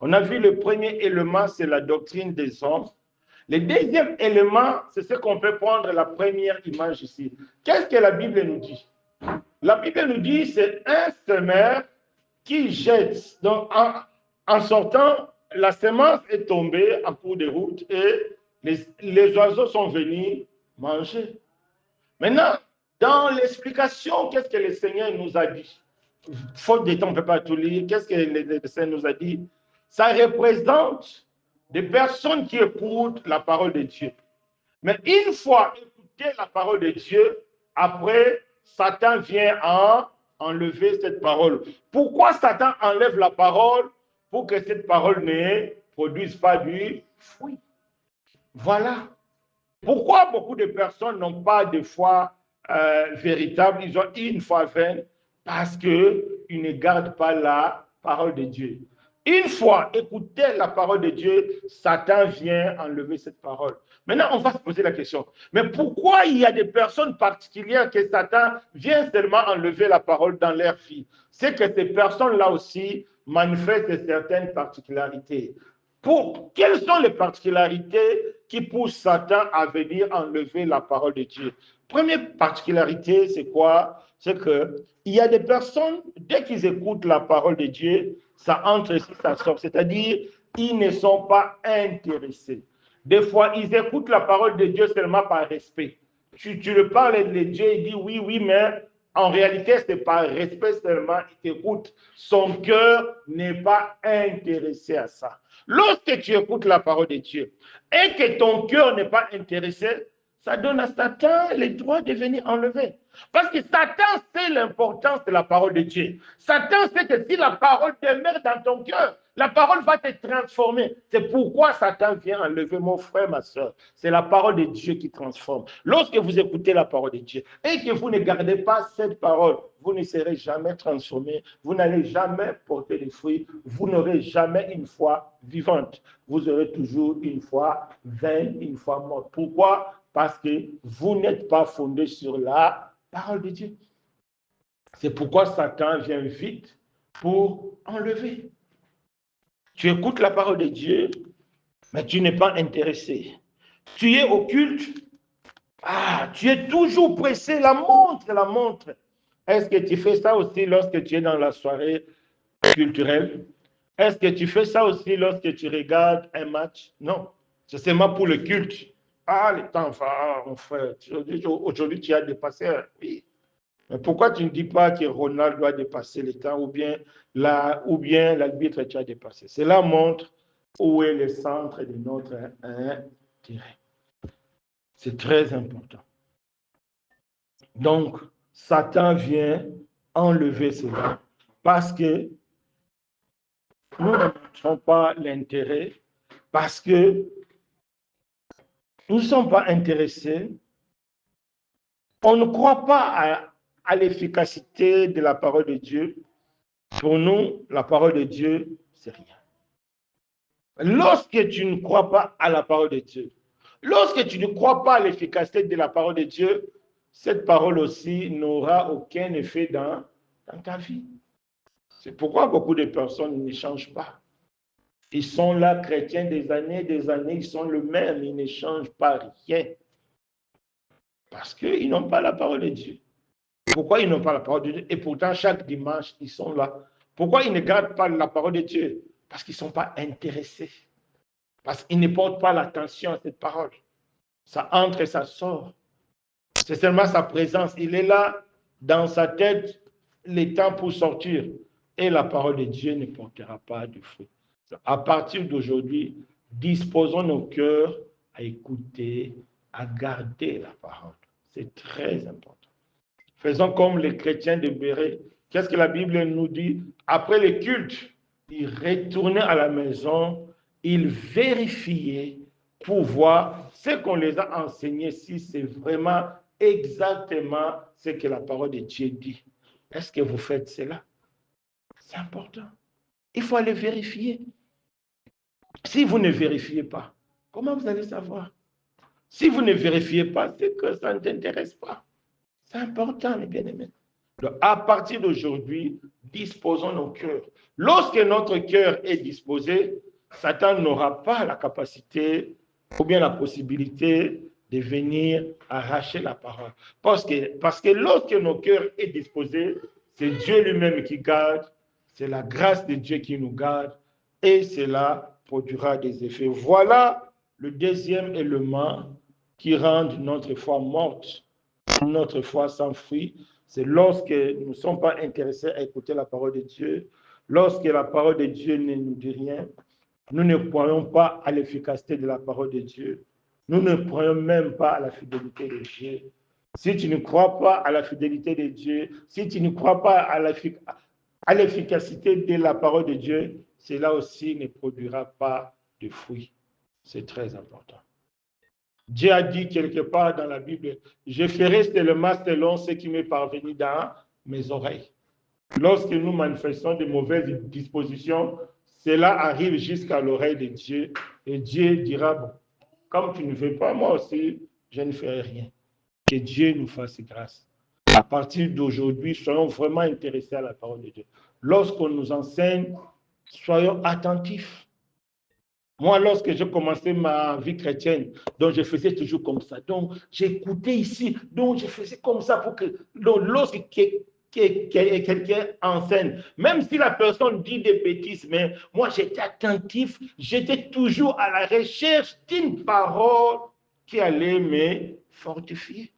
On a vu le premier élément, c'est la doctrine des hommes. Le deuxième élément, c'est ce qu'on peut prendre la première image ici. Qu'est-ce que la Bible nous dit? La Bible nous dit c'est un semeur qui jette. Donc, en sortant, la semence est tombée en cours de route et les oiseaux sont venus manger. Maintenant, dans l'explication, qu'est-ce que le Seigneur nous a dit? Faute de temps, on ne peut pas tout lire. Qu'est-ce que le Seigneur nous a dit? Ça représente des personnes qui écoutent la parole de Dieu. Mais une fois écouté la parole de Dieu, après, Satan vient enlever cette parole. Pourquoi Satan enlève la parole? Pour que cette parole ne produise pas du fruit. Voilà. Pourquoi beaucoup de personnes n'ont pas de foi véritable? Ils ont une foi vaine parce qu'ils ne gardent pas la parole de Dieu. Une fois écouté la parole de Dieu, Satan vient enlever cette parole. Maintenant, on va se poser la question, mais pourquoi il y a des personnes particulières que Satan vient seulement enlever la parole dans leur vie? C'est que ces personnes-là aussi manifestent certaines particularités. Quelles sont les particularités qui poussent Satan à venir enlever la parole de Dieu? Première particularité, c'est quoi? C'est qu'il y a des personnes, dès qu'ils écoutent la parole de Dieu, ça entre ici, ça sort. C'est-à-dire, ils ne sont pas intéressés. Des fois, ils écoutent la parole de Dieu seulement par respect. Tu le parles de Dieu, il dit oui, oui, mais en réalité, c'est par respect seulement, il t'écoute. Son cœur n'est pas intéressé à ça. Lorsque tu écoutes la parole de Dieu et que ton cœur n'est pas intéressé, ça donne à Satan le droit de venir enlever. Parce que Satan sait l'importance de la parole de Dieu. Satan sait que si la parole demeure dans ton cœur, la parole va te transformer. C'est pourquoi Satan vient enlever, mon frère, ma soeur. C'est la parole de Dieu qui transforme. Lorsque vous écoutez la parole de Dieu et que vous ne gardez pas cette parole, vous ne serez jamais transformé. Vous n'allez jamais porter des fruits. Vous n'aurez jamais une foi vivante. Vous aurez toujours une foi vaine, une foi morte. Pourquoi? Parce que vous n'êtes pas fondé sur la parole de Dieu. C'est pourquoi Satan vient vite pour enlever. Tu écoutes la parole de Dieu, mais tu n'es pas intéressé. Tu es au culte, tu es toujours pressé, la montre, la montre. Est-ce que tu fais ça aussi lorsque tu es dans la soirée culturelle? Est-ce que tu fais ça aussi lorsque tu regardes un match? Non, c'est seulement pour le culte. Le temps va, mon frère. Aujourd'hui, tu as dépassé. Oui. Mais pourquoi tu ne dis pas que Ronald doit dépasser le temps ou bien l'arbitre tu as dépassé? Cela montre où est le centre de notre intérêt. C'est très important. Donc, Satan vient enlever cela parce que nous ne montrons pas l'intérêt, parce que nous ne sommes pas intéressés. On ne croit pas à l'efficacité de la parole de Dieu. Pour nous, la parole de Dieu, c'est rien. Lorsque tu ne crois pas à la parole de Dieu, lorsque tu ne crois pas à l'efficacité de la parole de Dieu, cette parole aussi n'aura aucun effet dans ta vie. C'est pourquoi beaucoup de personnes ne changent pas. Ils sont là, chrétiens, des années, ils sont le même, ils ne changent pas rien. Parce qu'ils n'ont pas la parole de Dieu. Pourquoi ils n'ont pas la parole de Dieu? Et pourtant, chaque dimanche, ils sont là. Pourquoi ils ne gardent pas la parole de Dieu? Parce qu'ils ne sont pas intéressés. Parce qu'ils ne portent pas l'attention à cette parole. Ça entre et ça sort. C'est seulement sa présence. Il est là, dans sa tête, le temps pour sortir. Et la parole de Dieu ne portera pas de fruit. À partir d'aujourd'hui, disposons nos cœurs à écouter, à garder la parole. C'est très important. Faisons comme les chrétiens de Béret. Qu'est-ce que la Bible nous dit? Après le culte, ils retournaient à la maison, ils vérifiaient pour voir ce qu'on les a enseigné, si c'est vraiment exactement ce que la parole de Dieu dit. Est-ce que vous faites cela? C'est important. Il faut aller vérifier. Si vous ne vérifiez pas, comment vous allez savoir? Si vous ne vérifiez pas, c'est que ça ne t'intéresse pas. C'est important, mes bien-aimés. Donc, à partir d'aujourd'hui, disposons nos cœurs. Lorsque notre cœur est disposé, Satan n'aura pas la capacité ou bien la possibilité de venir arracher la parole. Parce que lorsque nos cœurs est disposé, c'est Dieu lui-même qui garde, c'est la grâce de Dieu qui nous garde et cela produira des effets. Voilà le deuxième élément qui rend notre foi morte. Notre foi sans fruit, c'est lorsque nous ne sommes pas intéressés à écouter la parole de Dieu, lorsque la parole de Dieu ne nous dit rien, nous ne croyons pas à l'efficacité de la parole de Dieu, nous ne croyons même pas à la fidélité de Dieu. Si tu ne crois pas à la fidélité de Dieu, si tu ne crois pas à l'efficacité de la parole de Dieu, cela aussi ne produira pas de fruits. C'est très important. Dieu a dit quelque part dans la Bible, je ferai seulement selon ce qui m'est parvenu dans mes oreilles. Lorsque nous manifestons de mauvaises dispositions, cela arrive jusqu'à l'oreille de Dieu. Et Dieu dira, bon, comme tu ne veux pas, moi aussi, je ne ferai rien. Que Dieu nous fasse grâce. À partir d'aujourd'hui, soyons vraiment intéressés à la parole de Dieu. Lorsqu'on nous enseigne, soyons attentifs. Moi, lorsque j'ai commencé ma vie chrétienne, donc je faisais toujours comme ça. Donc, j'écoutais ici, donc je faisais comme ça pour que, donc, lorsque quelqu'un enseigne, même si la personne dit des bêtises, mais moi, j'étais attentif, j'étais toujours à la recherche d'une parole qui allait me fortifier.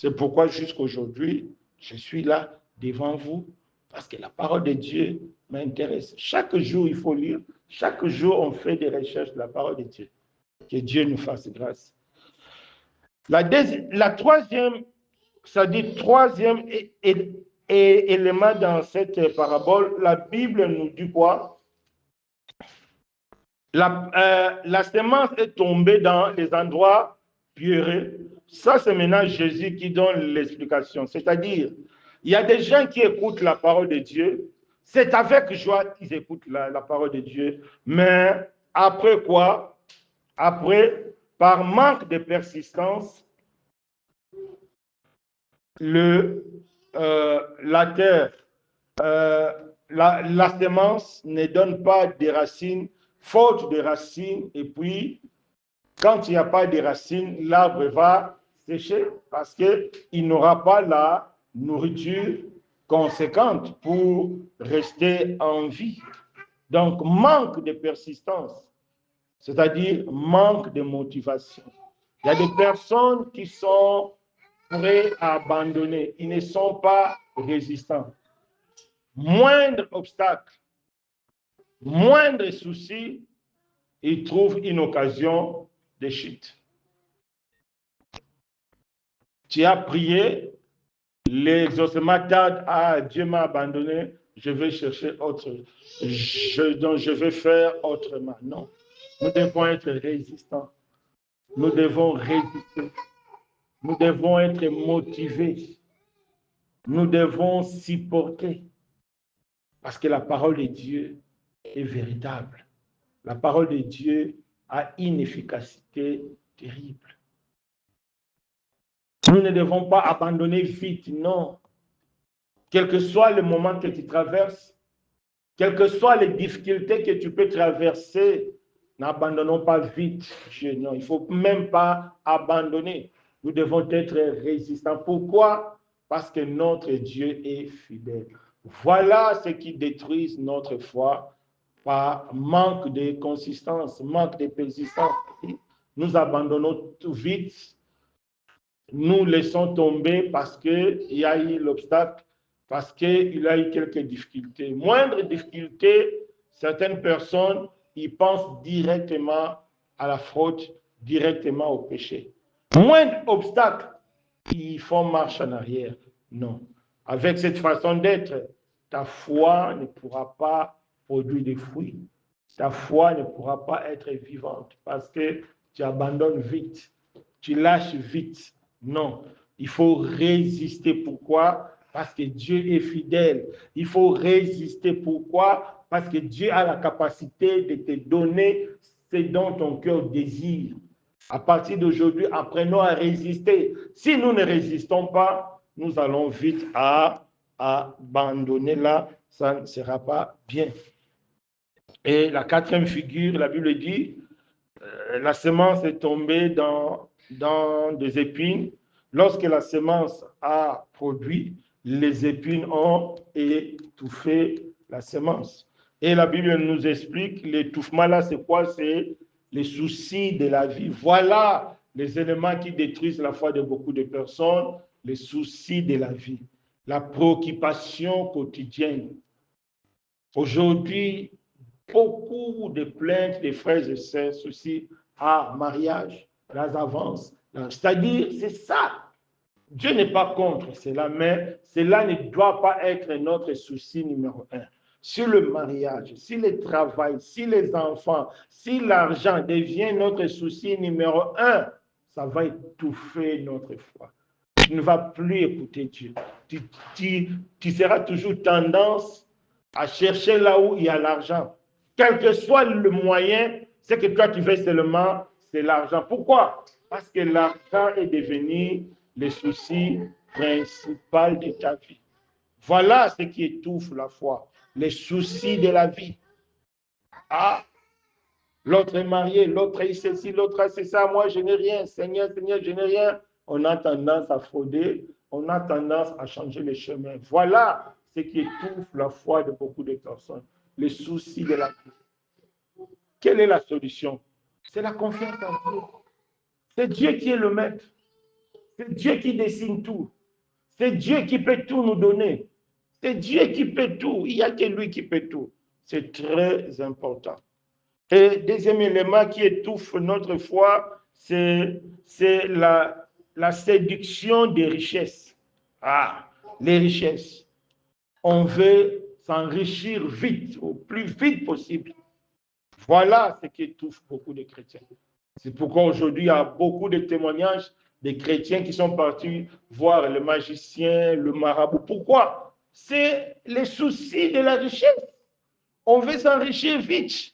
C'est pourquoi jusqu'aujourd'hui, je suis là devant vous, parce que la parole de Dieu m'intéresse. Chaque jour, il faut lire. Chaque jour, on fait des recherches de la parole de Dieu. Que Dieu nous fasse grâce. La troisième, ça dit troisième élément dans cette parabole, la Bible nous dit quoi? La semence est tombée dans les endroits pierreux. Ça, c'est maintenant Jésus qui donne l'explication. C'est-à-dire, il y a des gens qui écoutent la parole de Dieu. C'est avec joie qu'ils écoutent la parole de Dieu. Mais après quoi? Après, par manque de persistance, la terre, la semence ne donne pas de racines, faute de racines, et puis quand il n'y a pas de racines, l'arbre va sécher parce qu'il n'aura pas la nourriture conséquente pour rester en vie. Donc, manque de persistance, c'est-à-dire manque de motivation. Il y a des personnes qui sont prêtes à abandonner, ils ne sont pas résistants. Moindre obstacle, moindre souci, ils trouvent une occasion de chute. Tu as prié, l'exaucement tarde, ah, Dieu m'a abandonné, je vais chercher autre, donc je vais faire autrement. Non, nous devons être résistants, nous devons résister, nous devons être motivés, nous devons supporter, parce que la parole de Dieu est véritable. La parole de Dieu a une efficacité terrible. Nous ne devons pas abandonner vite, non. Quel que soit le moment que tu traverses, quelles que soient les difficultés que tu peux traverser, n'abandonnons pas vite Dieu. Non, il ne faut même pas abandonner. Nous devons être résistants. Pourquoi? Parce que notre Dieu est fidèle. Voilà ce qui détruit notre foi par manque de consistance, manque de persistance. Nous abandonnons tout vite. Nous laissons tomber parce qu'il y a eu l'obstacle, parce qu'il y a eu quelques difficultés. Moindre difficulté, certaines personnes, ils pensent directement à la fraude, directement au péché. Moindre obstacle, ils font marche en arrière. Non. Avec cette façon d'être, ta foi ne pourra pas produire des fruits. Ta foi ne pourra pas être vivante parce que tu abandonnes vite, tu lâches vite. Non, il faut résister. Pourquoi? Parce que Dieu est fidèle. Il faut résister. Pourquoi? Parce que Dieu a la capacité de te donner ce dont ton cœur désire. À partir d'aujourd'hui, apprenons à résister. Si nous ne résistons pas, nous allons vite à abandonner là. Ça ne sera pas bien. Et la quatrième figure, la Bible dit, la semence est tombée dans des épines. Lorsque la semence a produit, les épines ont étouffé la semence. Et la Bible nous explique, l'étouffement là, c'est quoi? C'est les soucis de la vie. Voilà les éléments qui détruisent la foi de beaucoup de personnes, les soucis de la vie, la préoccupation quotidienne. Aujourd'hui, beaucoup de plaintes des frères et sœurs, soucis à mariage, les avances. C'est-à-dire, c'est ça. Dieu n'est pas contre cela, mais cela ne doit pas être notre souci numéro un. Si le mariage, si le travail, si les enfants, si l'argent devient notre souci numéro un, ça va étouffer notre foi. Tu ne vas plus écouter Dieu. Tu seras toujours tendance à chercher là où il y a l'argent. quel que soit le moyen, ce que toi tu veux seulement, c'est l'argent. Pourquoi? Parce que l'argent est devenu le souci principal de ta vie. Voilà ce qui étouffe la foi, les soucis de la vie. Ah, l'autre est marié, l'autre est ceci, l'autre c'est ça, moi je n'ai rien, Seigneur, Seigneur, je n'ai rien. On a tendance à frauder, on a tendance à changer les chemins. Voilà ce qui étouffe la foi de beaucoup de personnes, les soucis de la vie. Quelle est la solution? C'est la confiance en Dieu. C'est Dieu qui est le maître. C'est Dieu qui dessine tout. C'est Dieu qui peut tout nous donner. C'est Dieu qui peut tout. Il n'y a que lui qui peut tout. C'est très important. Et deuxième élément qui étouffe notre foi, c'est la séduction des richesses. Ah, les richesses. On veut s'enrichir vite, au plus vite possible. Voilà ce qui étouffe beaucoup de chrétiens. C'est pourquoi aujourd'hui, il y a beaucoup de témoignages des chrétiens qui sont partis voir le magicien, le marabout. Pourquoi? C'est les soucis de la richesse. On veut s'enrichir vite.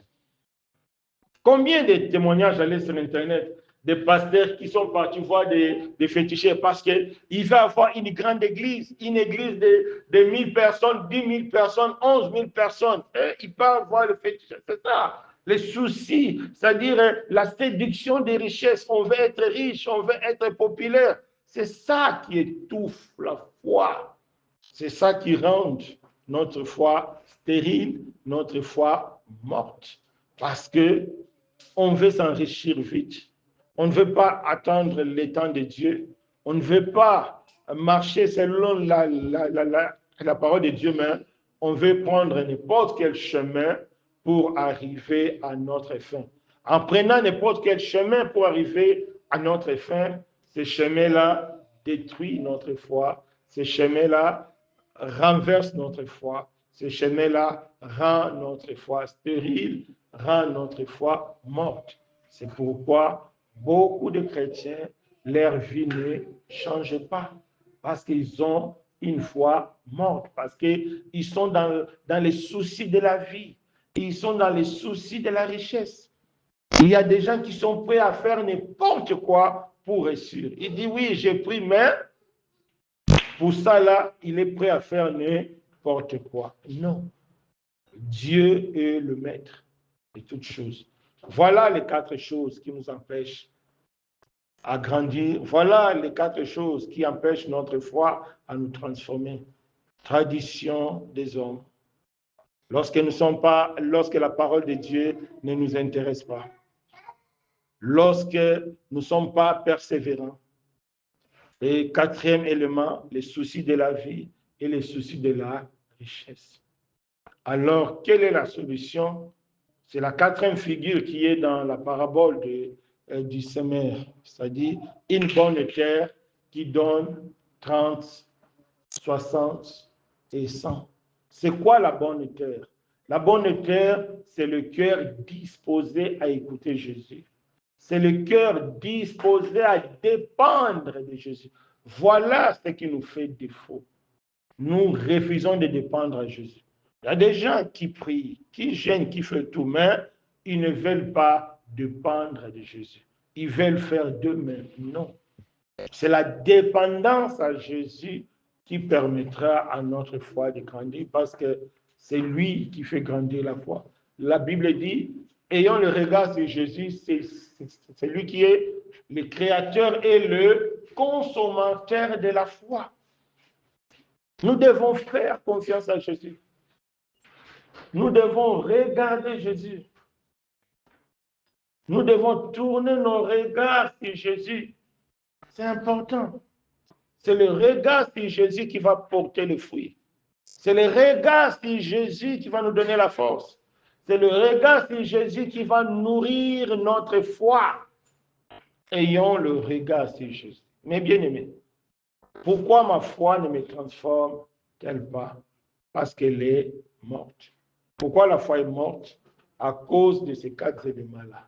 Combien de témoignages allaient sur Internet des pasteurs qui sont partis voir des féticheurs parce qu'il va avoir une grande église, une église de 1000 personnes, 10 000 personnes, 11 000 personnes. Et ils partent voir le féticheur. C'est ça. Les soucis, c'est-à-dire la séduction des richesses. On veut être riche, on veut être populaire. C'est ça qui étouffe la foi. C'est ça qui rend notre foi stérile, notre foi morte. Parce que on veut s'enrichir vite. On ne veut pas attendre le temps de Dieu. On ne veut pas marcher selon la parole de Dieu, mais on veut prendre n'importe quel chemin pour arriver à notre fin. En prenant n'importe quel chemin pour arriver à notre fin, ce chemin-là détruit notre foi. Ce chemin-là renverse notre foi. Ce chemin-là rend notre foi stérile, rend notre foi morte. C'est pourquoi beaucoup de chrétiens, leur vie ne change pas, parce qu'ils ont une foi morte, parce qu'ils sont dans les soucis de la vie, ils sont dans les soucis de la richesse. Il y a des gens qui sont prêts à faire n'importe quoi pour réussir. Il dit oui, j'ai pris, mais pour ça là, il est prêt à faire n'importe quoi. Non. Dieu est le maître de toutes choses. Voilà les 4 choses qui nous empêchent à grandir. Voilà les 4 choses qui empêchent notre foi à nous transformer. Tradition des hommes. Lorsque la parole de Dieu ne nous intéresse pas. Lorsque nous ne sommes pas persévérants. Et 4e élément, les soucis de la vie et les soucis de la richesse. Alors, quelle est la solution? C'est la 4e figure qui est dans la parabole du semeur, c'est-à-dire une bonne terre qui donne 30, 60 et 100. C'est quoi la bonne terre? La bonne terre, c'est le cœur disposé à écouter Jésus. C'est le cœur disposé à dépendre de Jésus. Voilà ce qui nous fait défaut. Nous refusons de dépendre à Jésus. Il y a des gens qui prient, qui gênent, qui font tout, mais ils ne veulent pas dépendre de Jésus. Ils veulent faire d'eux-mêmes. Non. C'est la dépendance à Jésus qui permettra à notre foi de grandir parce que c'est lui qui fait grandir la foi. La Bible dit, ayant le regard sur Jésus, c'est lui qui est le créateur et le consommateur de la foi. Nous devons faire confiance à Jésus. Nous devons regarder Jésus. Nous devons tourner nos regards sur Jésus. C'est important. C'est le regard sur Jésus qui va porter le fruit. C'est le regard sur Jésus qui va nous donner la force. C'est le regard sur Jésus qui va nourrir notre foi. Ayons le regard sur Jésus. Mes bien-aimés, pourquoi ma foi ne me transforme-t-elle pas? Parce qu'elle est morte. Pourquoi la foi est morte? À cause de ces 4 éléments-là.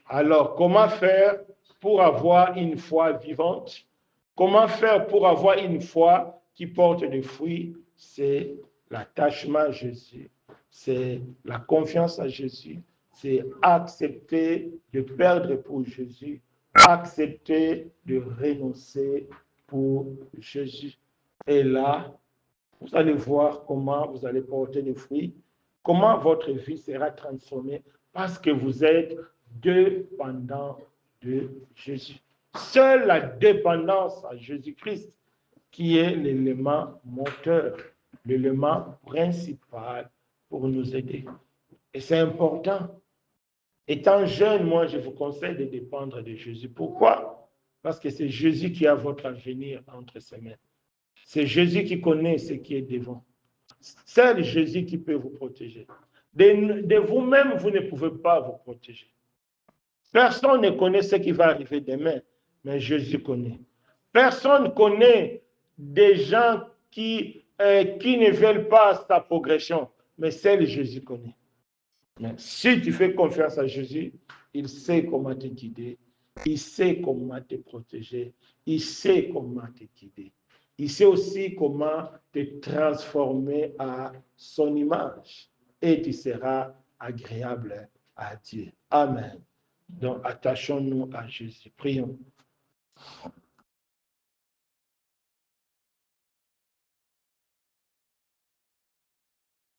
Alors, comment faire pour avoir une foi vivante? Comment faire pour avoir une foi qui porte des fruits? C'est l'attachement à Jésus. c'est la confiance à Jésus, c'est accepter de perdre pour Jésus, accepter de renoncer pour Jésus. Et là, vous allez voir comment vous allez porter des fruits, comment votre vie sera transformée parce que vous êtes dépendant de Jésus. Seule la dépendance à Jésus-Christ qui est l'élément moteur, l'élément principal pour nous aider. Et c'est important. Étant jeune, moi, je vous conseille de dépendre de Jésus. Pourquoi? Parce que c'est Jésus qui a votre avenir entre ses mains. C'est Jésus qui connaît ce qui est devant. C'est Jésus qui peut vous protéger. De vous-même, vous ne pouvez pas vous protéger. Personne ne connaît ce qui va arriver demain, mais Jésus connaît. Personne ne connaît des gens qui ne veulent pas sa progression, mais seul Jésus connaît. Mais si tu fais confiance à Jésus, il sait comment te guider, il sait comment te protéger, il sait comment te guider. Il sait aussi comment te transformer à son image et tu seras agréable à Dieu. Amen. Donc, attachons-nous à Jésus. Prions.